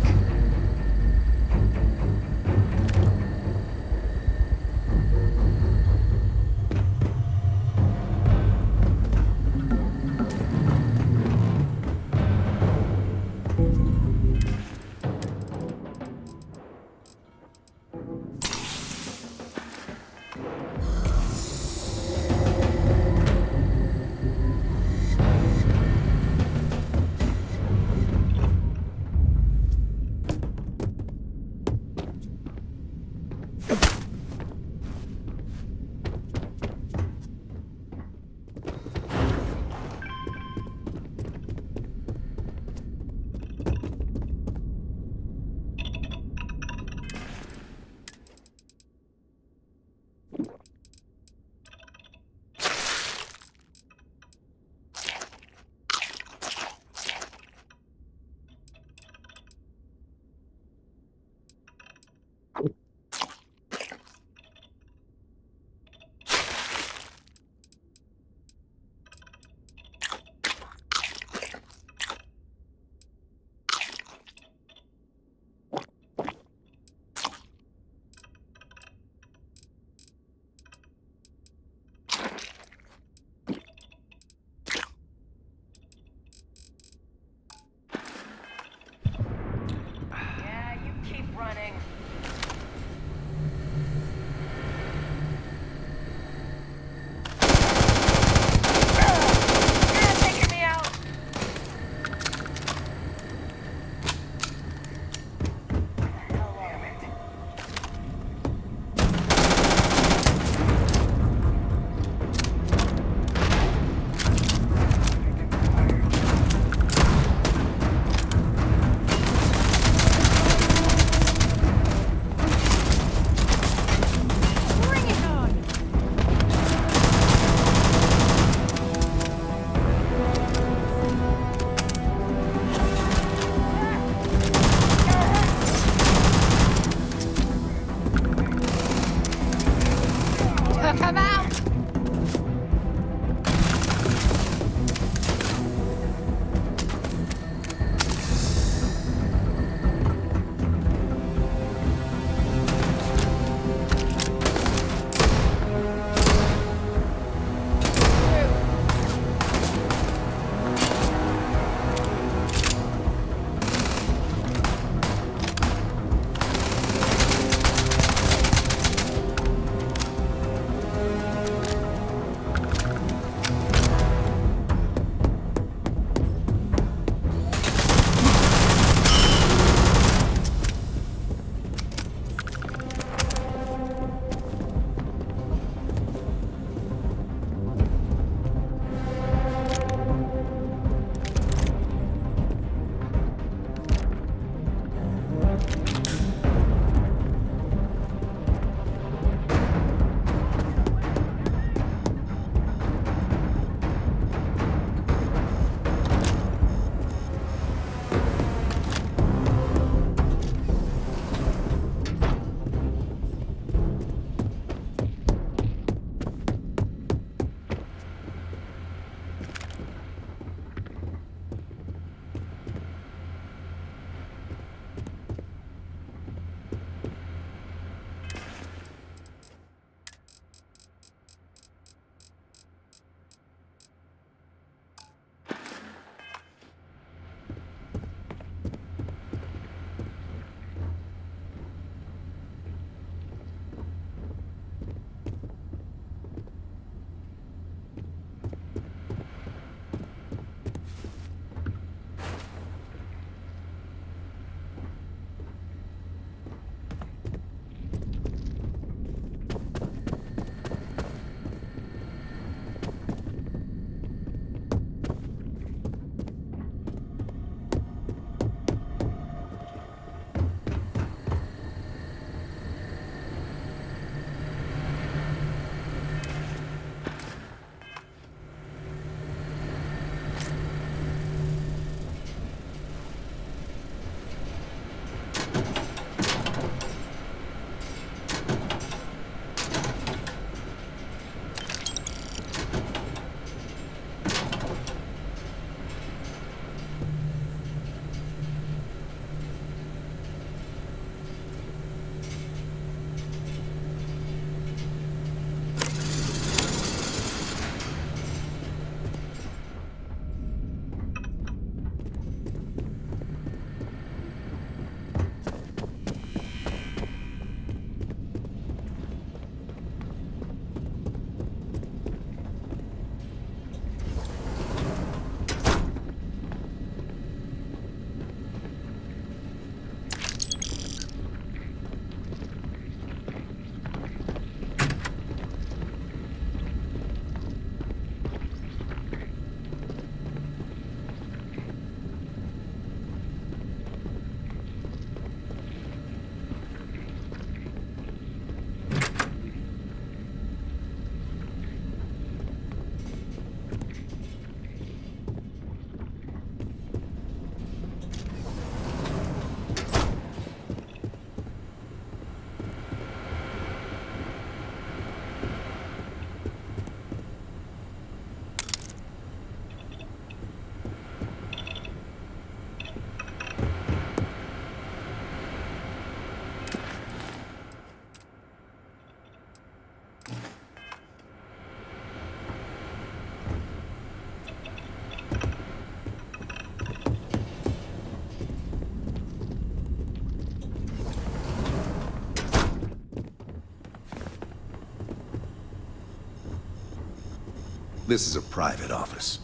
This is a private office.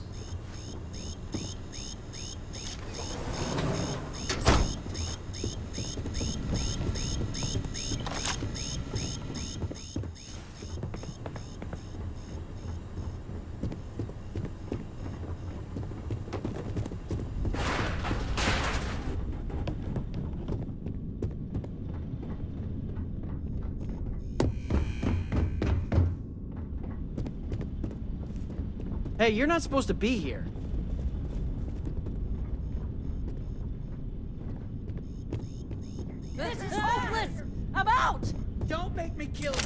Hey, you're not supposed to be here. This is hopeless! I'm out! Don't make me kill you!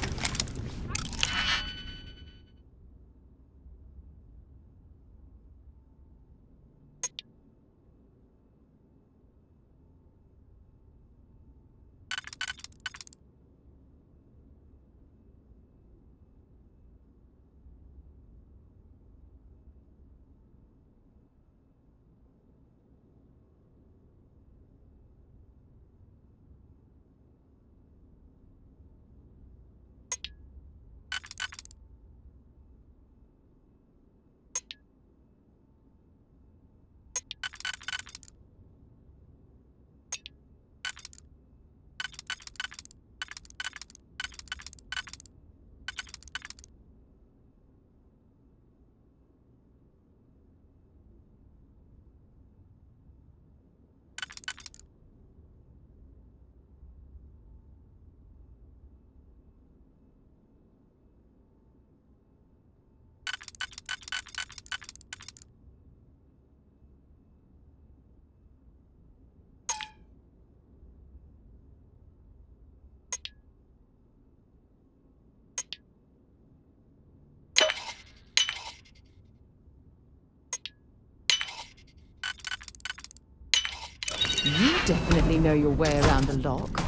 You definitely know your way around the lock.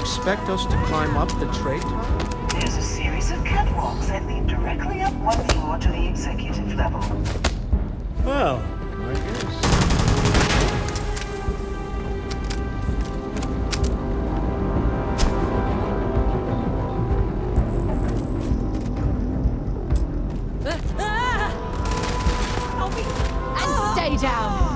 Expect us to climb up the tray top? There's a series of catwalks that lead directly up one floor to the executive level. Well, I guess. And stay down!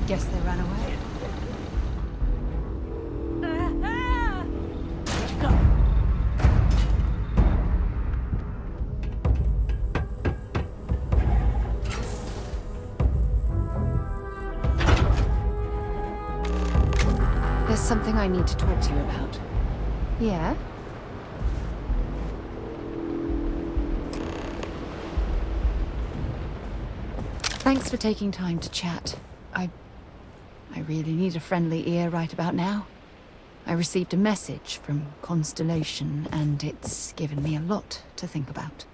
Guess they ran away. There's something I need to talk to you about. Yeah? Thanks for taking time to chat. I really need a friendly ear right about now. I received a message from Constellation, and it's given me a lot to think about.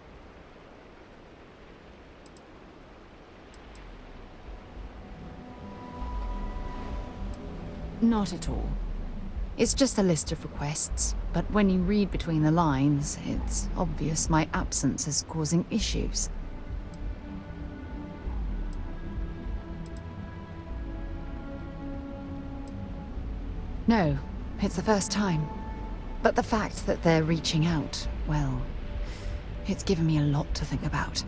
Not at all. It's just a list of requests, but when you read between the lines, it's obvious my absence is causing issues. No, it's the first time. But the fact that they're reaching out, well, it's given me a lot to think about.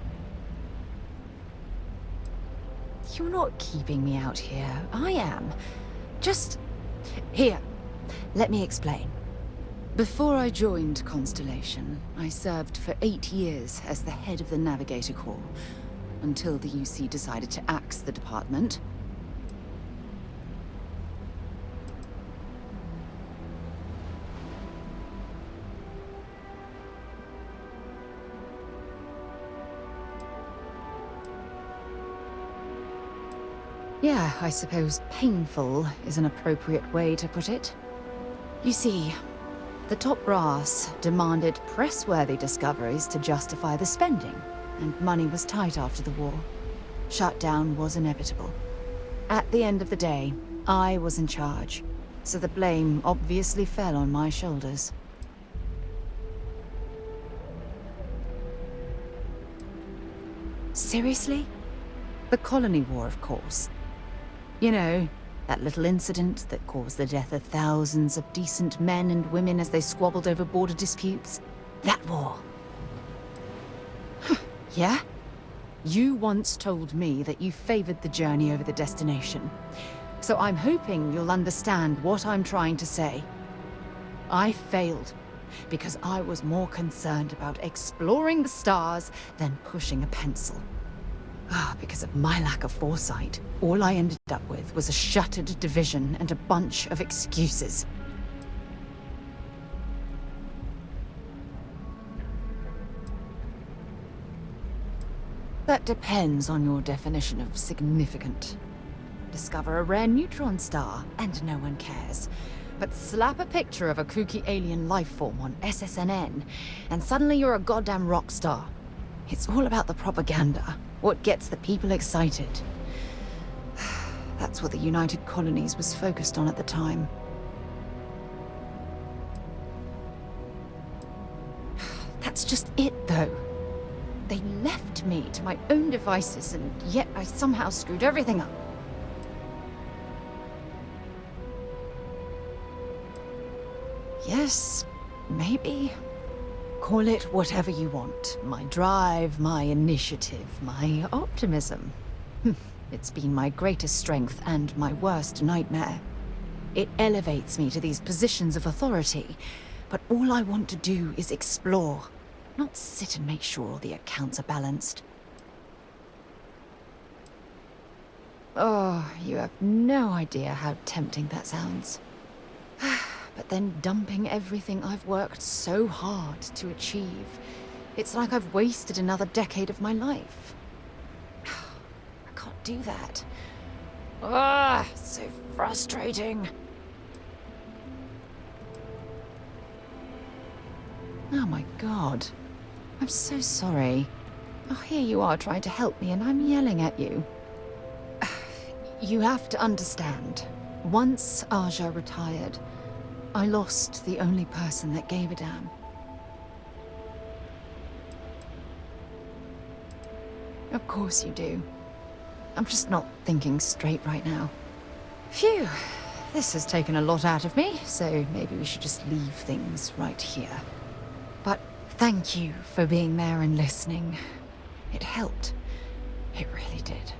You're not keeping me out here. I am. Just... Here, let me explain. Before I joined Constellation, I served for 8 years as the head of the Navigator Corps, until the UC decided to axe the department. Yeah, I suppose painful is an appropriate way to put it. You see, the top brass demanded press-worthy discoveries to justify the spending, and money was tight after the war. Shutdown was inevitable. At the end of the day, I was in charge, so the blame obviously fell on my shoulders. Seriously? The Colony War, of course. You know, that little incident that caused the death of thousands of decent men and women as they squabbled over border disputes? That war. Yeah? You once told me that you favored the journey over the destination. So I'm hoping you'll understand what I'm trying to say. I failed because I was more concerned about exploring the stars than pushing a pencil. Because of my lack of foresight, all I ended up with was a shattered division and a bunch of excuses. That depends on your definition of significant. Discover a rare neutron star, and no one cares. But slap a picture of a kooky alien life form on SSNN, and suddenly you're a goddamn rock star. It's all about the propaganda. What gets the people excited. That's what the United Colonies was focused on at the time. That's just it, though. They left me to my own devices, and yet I somehow screwed everything up. Yes, maybe. Call it whatever you want. My drive, my initiative, my optimism. It's been my greatest strength and my worst nightmare. It elevates me to these positions of authority, but all I want to do is explore, not sit and make sure all the accounts are balanced. Oh, you have no idea how tempting that sounds. But then dumping everything I've worked so hard to achieve. It's like I've wasted another decade of my life. I can't do that. Ah, so frustrating. Oh my god. I'm so sorry. Oh, here you are trying to help me and I'm yelling at you. You have to understand. Once Aja retired, I lost the only person that gave a damn. Of course you do. I'm just not thinking straight right now. Phew, this has taken a lot out of me, so maybe we should just leave things right here. But thank you for being there and listening. It helped. It really did.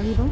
evil?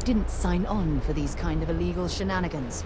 Didn't sign on for these kind of illegal shenanigans.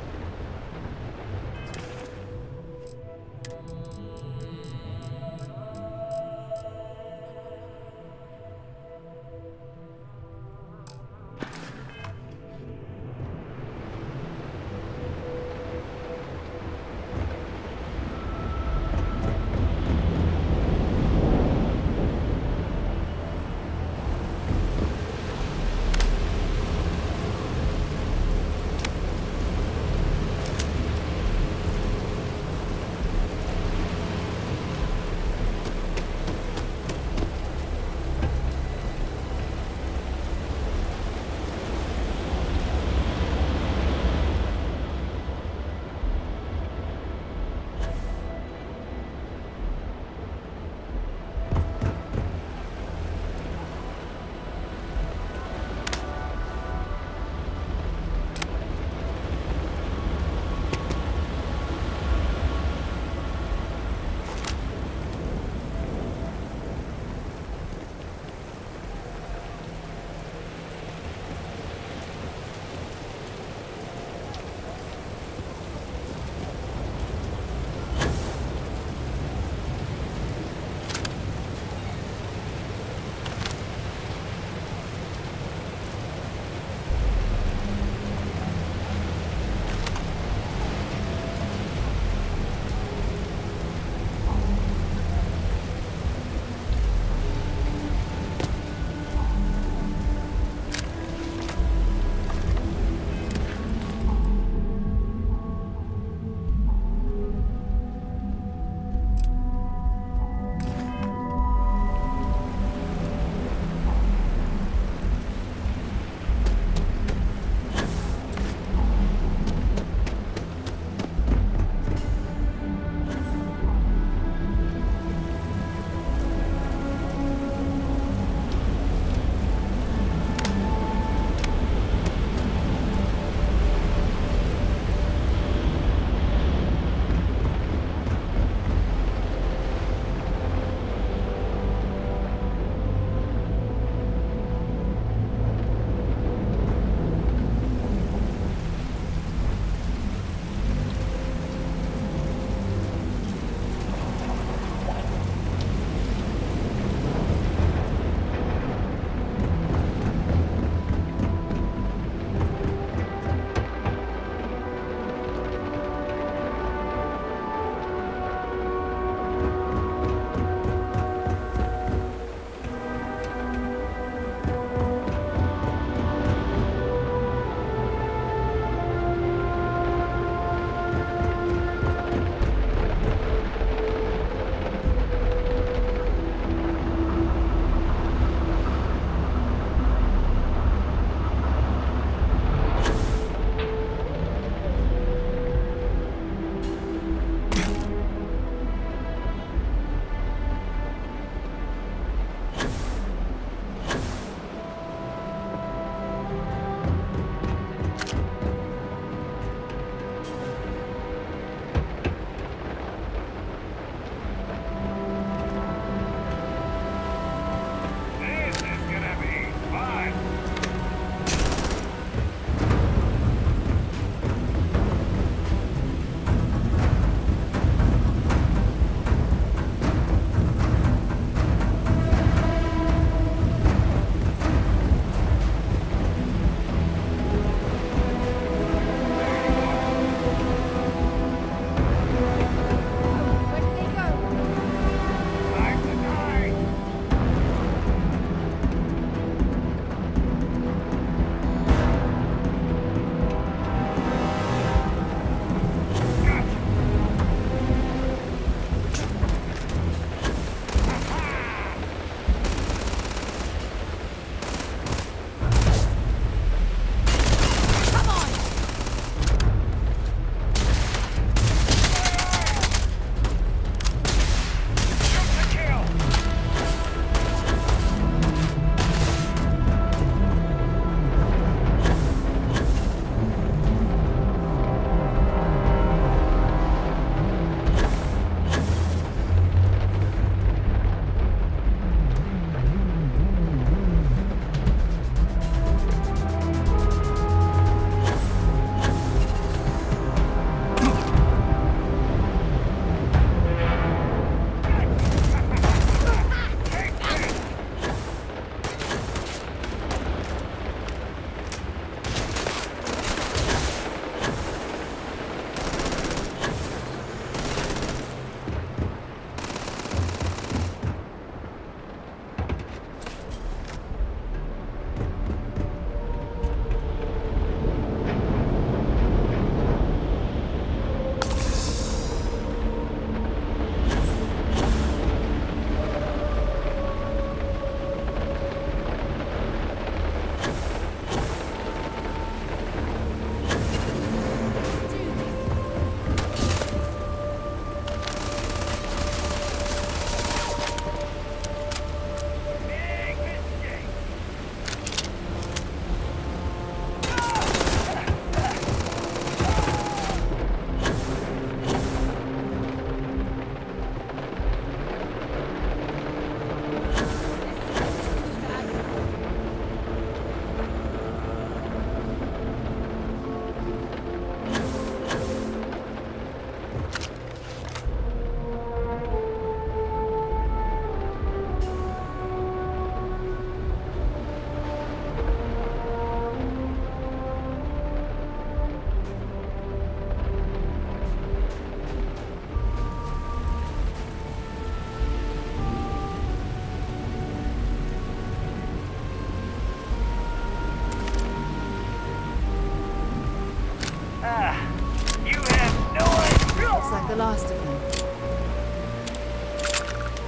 the last of them.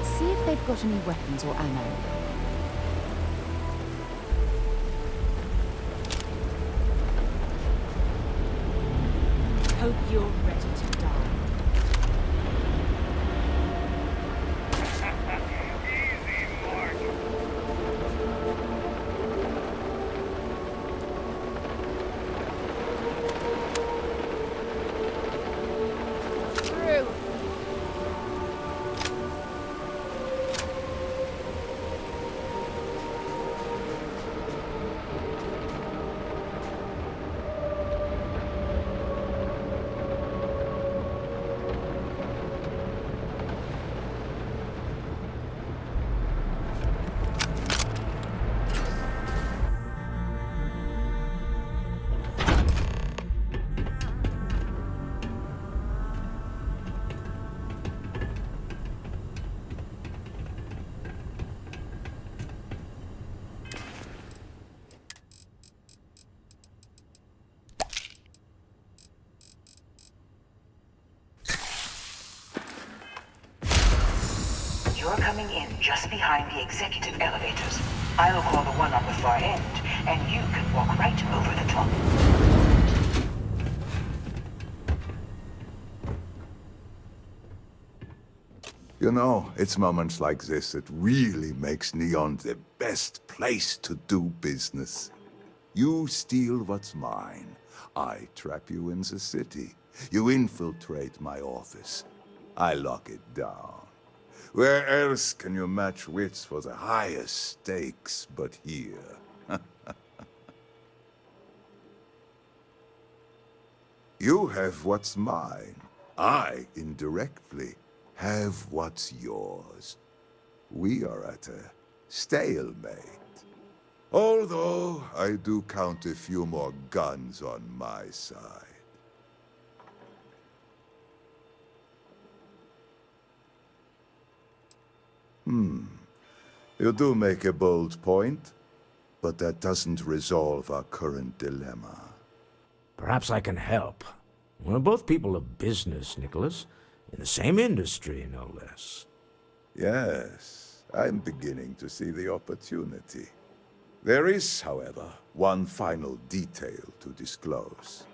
See if they've got any weapons or ammo. Hope you're ready to die. You're coming in just behind the executive elevators. I'll call the one on the far end, and you can walk right over the top. You know, it's moments like this that really makes Neon the best place to do business. You steal what's mine. I trap you in the city. You infiltrate my office. I lock it down. Where else can you match wits for the highest stakes but here? You have what's mine. I, indirectly, have what's yours. We are at a stalemate. Although I do count a few more guns on my side. You do make a bold point, but that doesn't resolve our current dilemma. Perhaps I can help. We're both people of business, Nicholas. In the same industry, no less. Yes, I'm beginning to see the opportunity. There is, however, one final detail to disclose.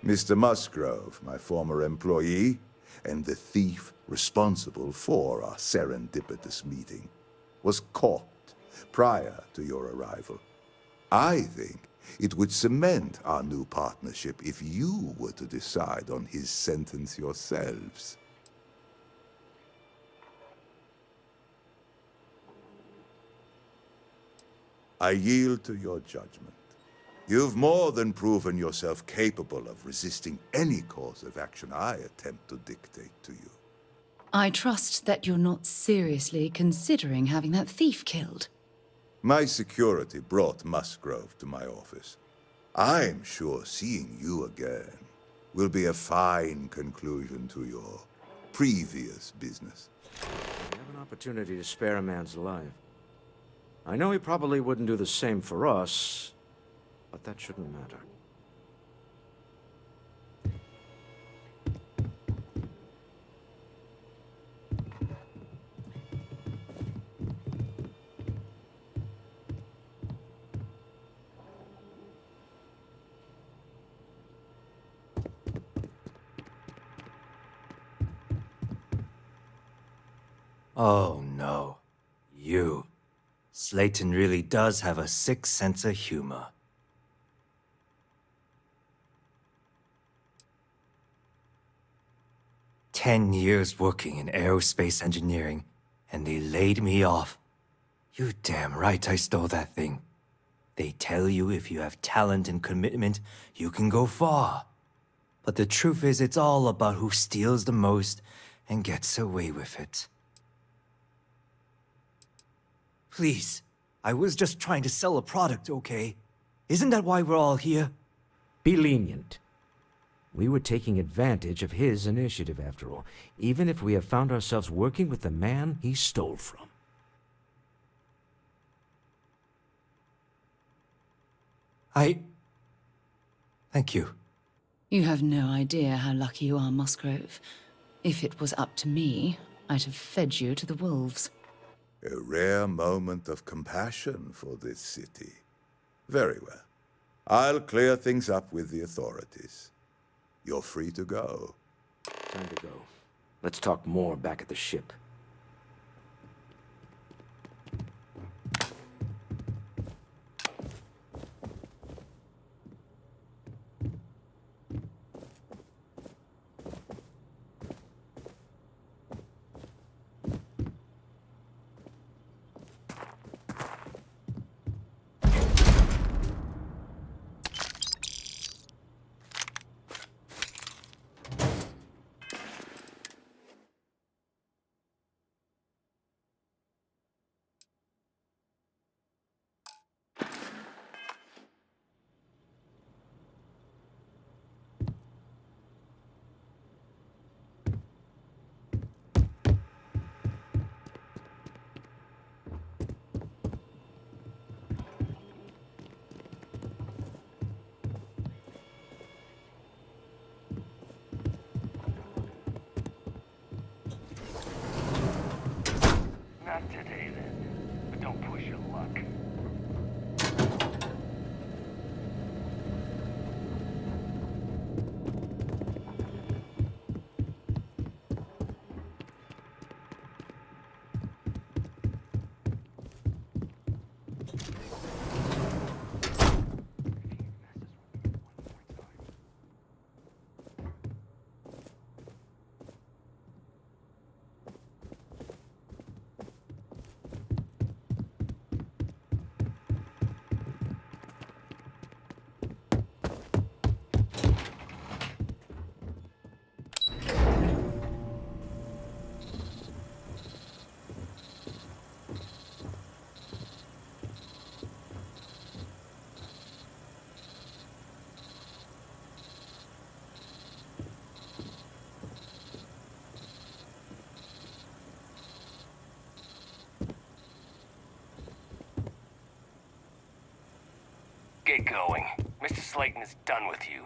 Mr. Musgrove, my former employee, and the thief responsible for our serendipitous meeting, was caught prior to your arrival. I think it would cement our new partnership if you were to decide on his sentence yourselves. I yield to your judgment. You've more than proven yourself capable of resisting any course of action I attempt to dictate to you. I trust that you're not seriously considering having that thief killed. My security brought Musgrove to my office. I'm sure seeing you again will be a fine conclusion to your previous business. We have an opportunity to spare a man's life. I know he probably wouldn't do the same for us, but that shouldn't matter. Oh no. You. Slayton really does have a sick sense of humor. "10 years working in aerospace engineering, and they laid me off. You damn right I stole that thing. They tell you if you have talent and commitment, you can go far. But the truth is, it's all about who steals the most and gets away with it. Please, I was just trying to sell a product, okay? Isn't that why we're all here?" Be lenient. We were taking advantage of his initiative, after all, even if we have found ourselves working with the man he stole from. Thank you. You have no idea how lucky you are, Musgrove. If it was up to me, I'd have fed you to the wolves. A rare moment of compassion for this city. Very well. I'll clear things up with the authorities. You're free to go. Time to go. Let's talk more back at the ship. Not today, then. But don't push your luck. Get going. Mr. Slayton is done with you.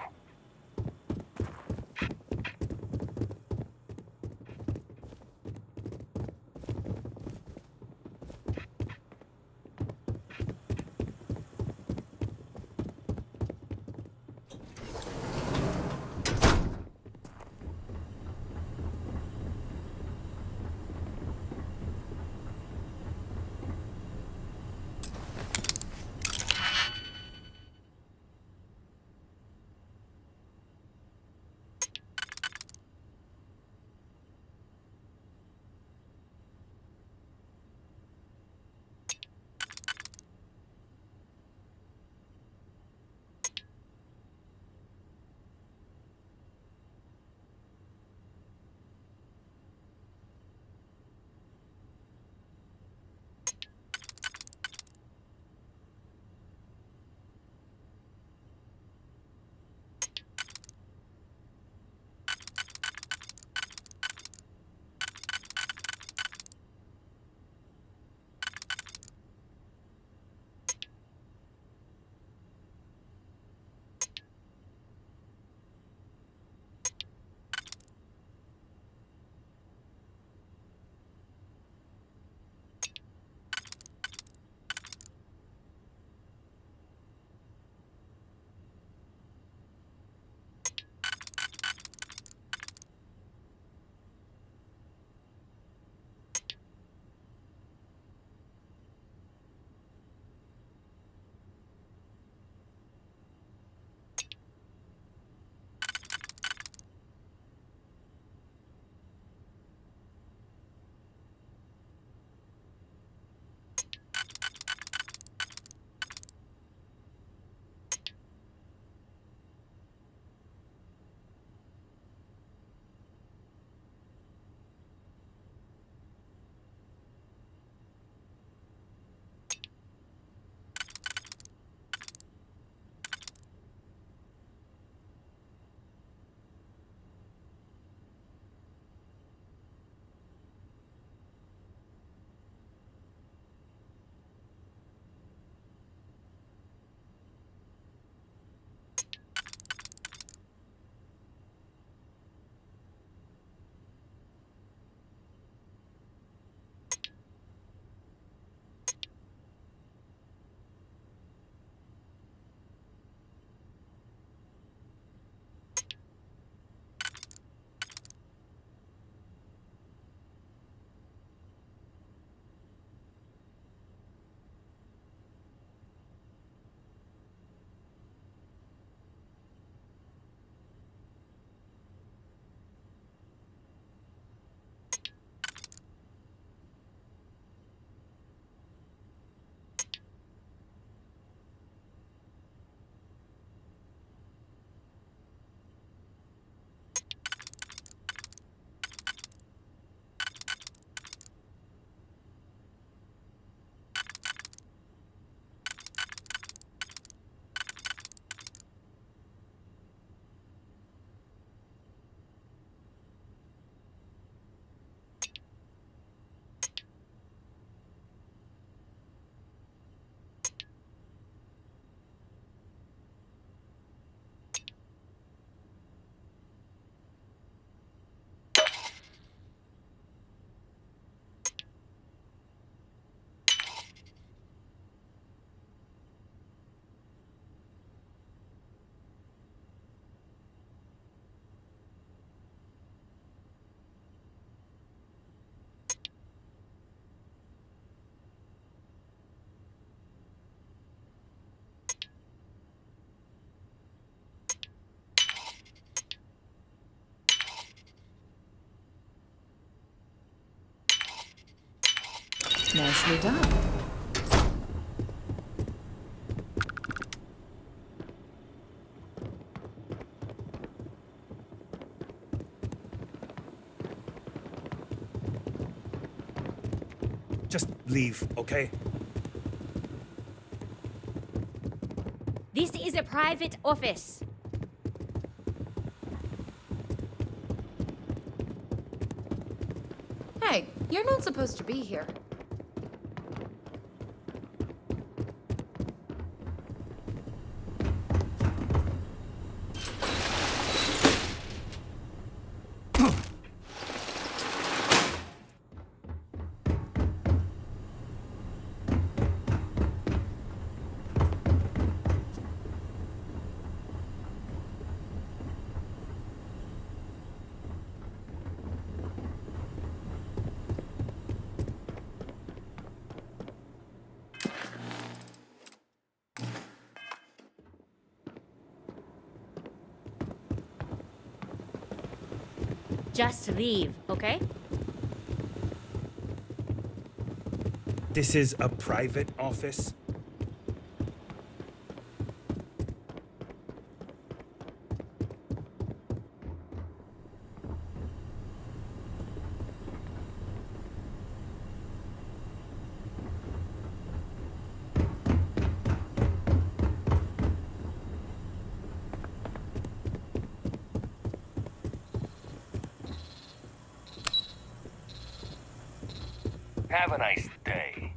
Nicely done. Just leave, okay? This is a private office. Hey, you're not supposed to be here. Just leave, okay? This is a private office? Have a nice day.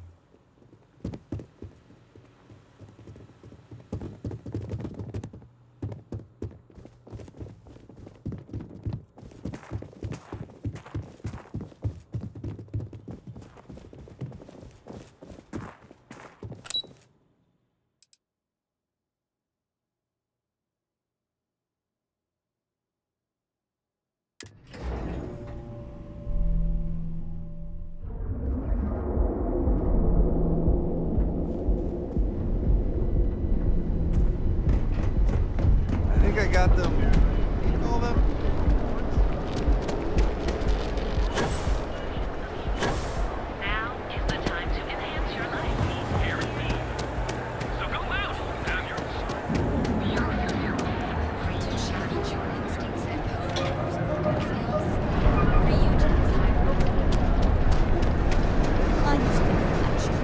I think I got them. What do you call them? Now is the time to enhance your life. Guaranteed. So go out. Have your Free to challenge your instincts and hold your themselves. Reunions I used to be action.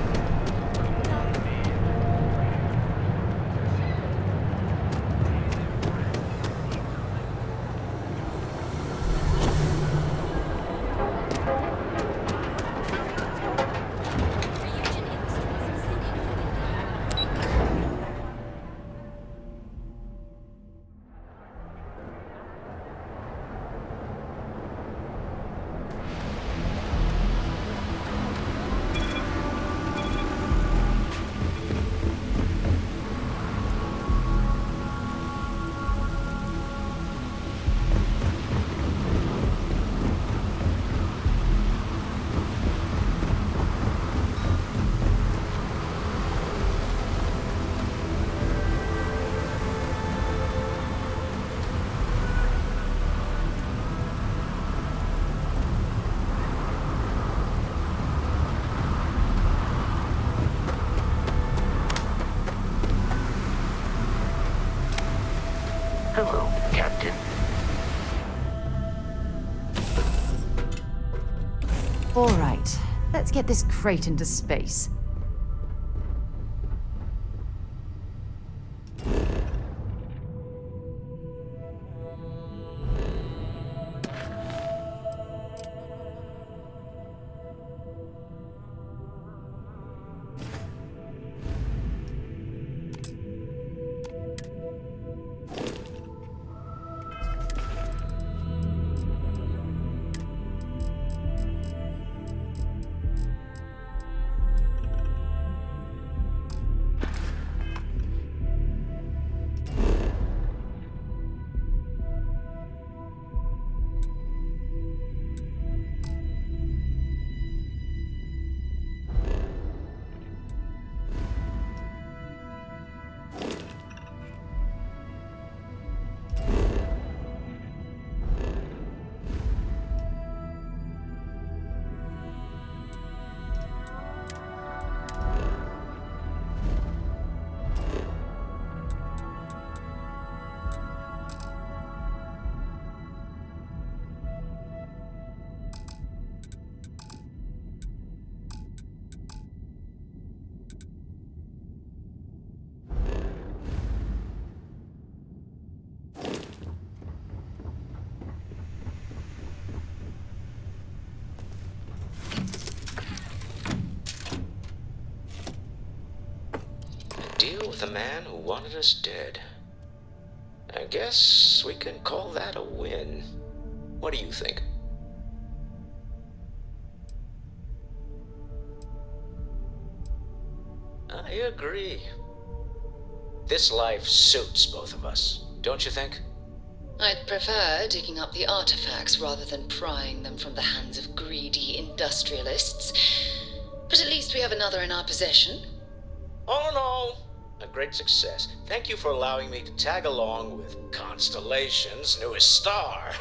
Hello, Captain. All right, let's get this crate into space. deal with a man who wanted us dead. I guess we can call that a win. What do you think? I agree. This life suits both of us, don't you think? I'd prefer digging up the artifacts rather than prying them from the hands of greedy industrialists. But at least we have another in our possession. All in all, a great success. Thank you for allowing me to tag along with Constellation's newest star.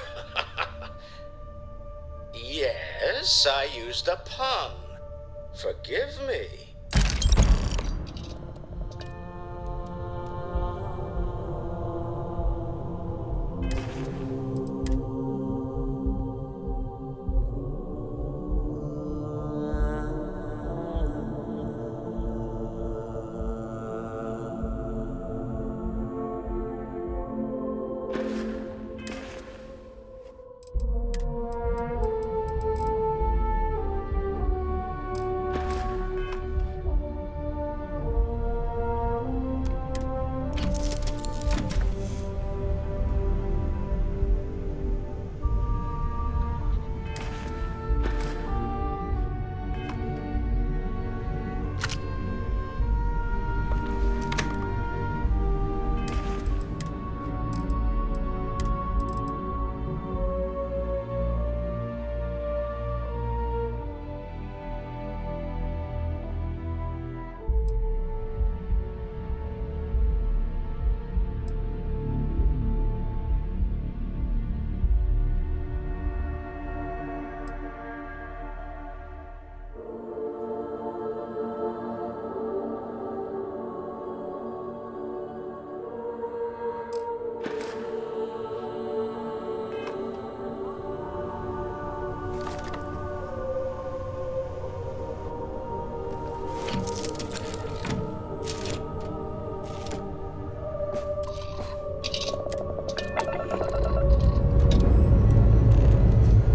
Yes, I used a pun. Forgive me.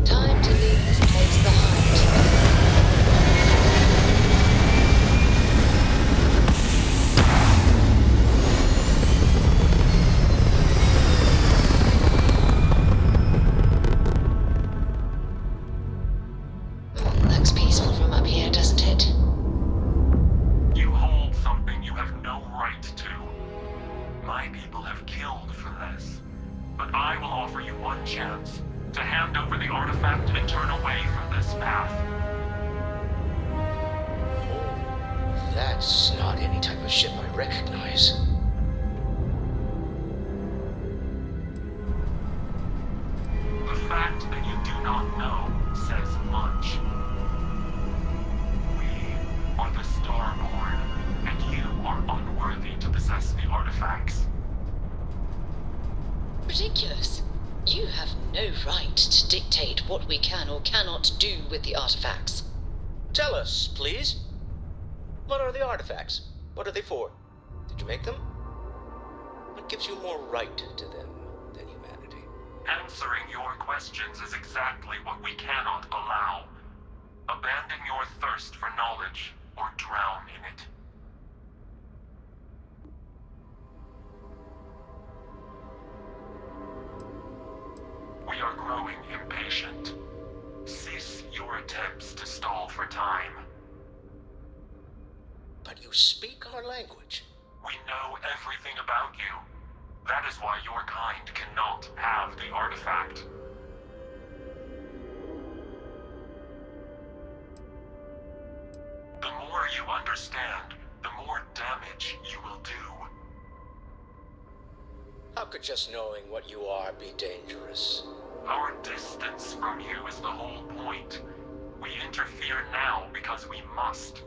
Time to leave this place behind. Looks peaceful from up here, doesn't it? You hold something you have no right to. My people have killed for this. But I will offer you one chance to hand over the artifact and turn away from this path. That's not any type of ship I recognize. The fact that you do not know says much. We are the Starborn, and you are unworthy to possess the artifacts. Ridiculous. You have no right to dictate what we can or cannot do with the artifacts. Tell us, please. What are the artifacts? What are they for? Did you make them? What gives you more right to them than humanity? Answering your questions is exactly what we cannot allow. Abandon your thirst for knowledge, or drown in it. We are growing impatient. Cease your attempts to stall for time. But you speak our language. We know everything about you. That is why your kind cannot have the artifact. The more you understand, the more damage you will do. How could just knowing what you are be dangerous? Our distance from you is the whole point. We interfere now because we must.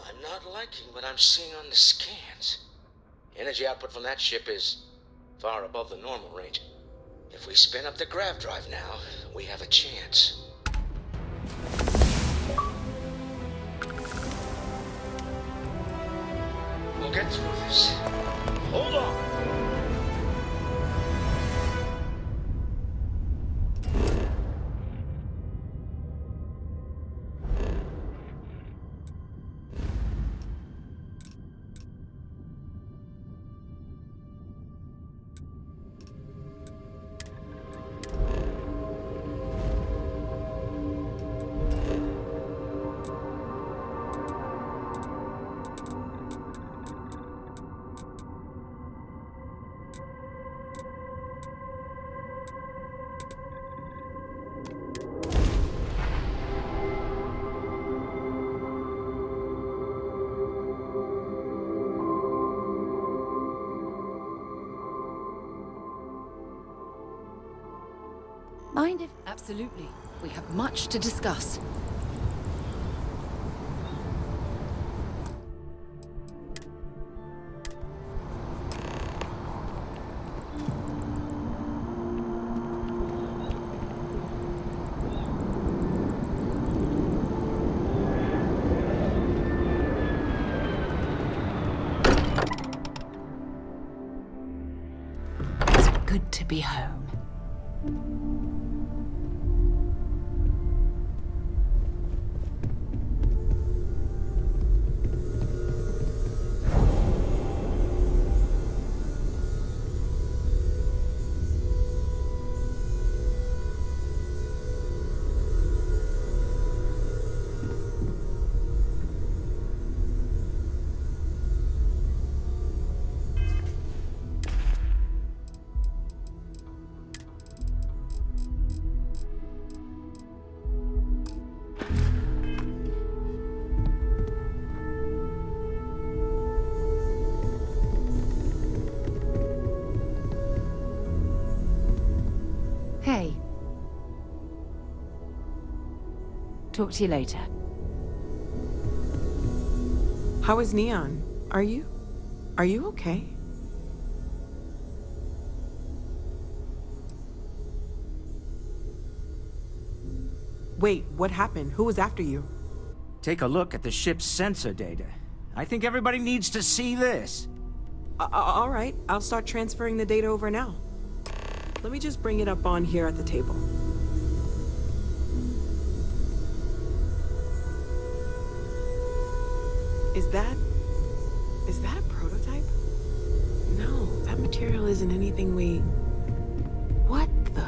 I'm not liking what I'm seeing on the scans. Energy output from that ship is far above the normal range. If we spin up the grav drive now, we have a chance. We'll get through this. Hold on! Absolutely. We have much to discuss. It's good to be home. Hey. Talk to you later. How is Neon? Are you okay? Wait, what happened? Who was after you? Take a look at the ship's sensor data. I think everybody needs to see this. All right, I'll start transferring the data over now. Let me just bring it up on here at the table. Is that a prototype? No, that material isn't anything we... What the...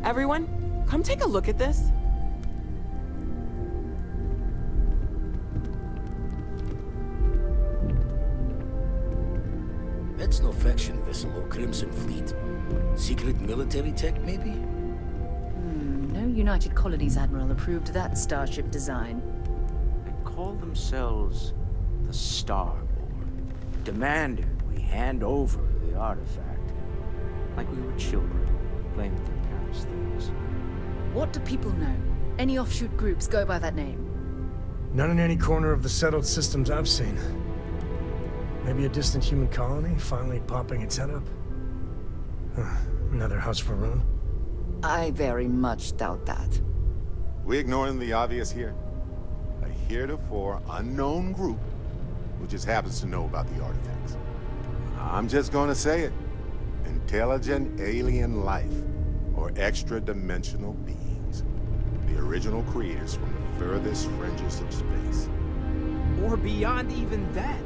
Everyone, come take a look at this. That's no faction vessel or Crimson Fleet. Secret military tech, maybe? No United Colonies Admiral approved that starship design. They call themselves the Starboard. Demanded we hand over the artifact. Like we were children, playing with their parents' things. What do people know? Any offshoot groups go by that name? None in any corner of the settled systems I've seen. Maybe a distant human colony finally popping its head up? Another house for Rune? I very much doubt that. We ignoring the obvious here? A heretofore unknown group who just happens to know about the artifacts. I'm just gonna say it. Intelligent alien life, or extra-dimensional beings. The original creators from the furthest fringes of space. Or beyond even that.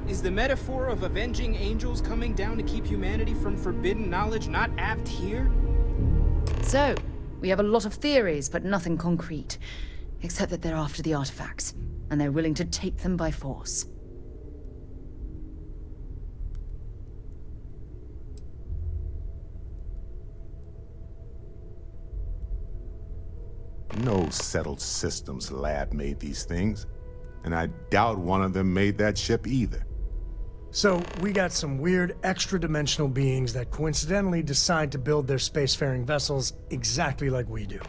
Is the metaphor of avenging angels coming down to keep humanity from forbidden knowledge not apt here? So, we have a lot of theories, but nothing concrete. Except that they're after the artifacts, and they're willing to take them by force. No settled systems lab made these things, and I doubt one of them made that ship either. So, we got some weird extra-dimensional beings that coincidentally decide to build their spacefaring vessels exactly like we do.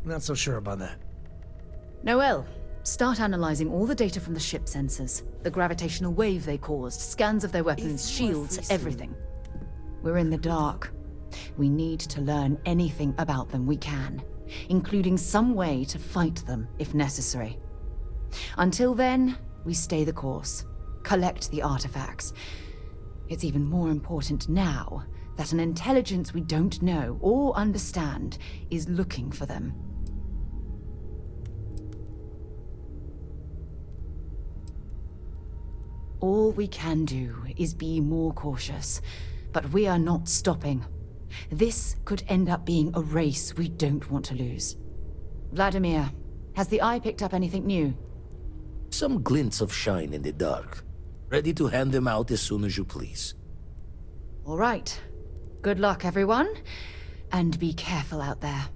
Not so sure about that. Noel, start analyzing all the data from the ship sensors. The gravitational wave they caused, scans of their weapons, shields, everything. We're in the dark. We need to learn anything about them we can, including some way to fight them if necessary. Until then, we stay the course. Collect the artifacts. It's even more important now that an intelligence we don't know or understand is looking for them. All we can do is be more cautious, but we are not stopping. This could end up being a race we don't want to lose. Vladimir, has the Eye picked up anything new? Some glints of shine in the dark. Ready to hand them out as soon as you please. All right. Good luck, everyone. And be careful out there.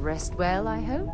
Rest well, I hope?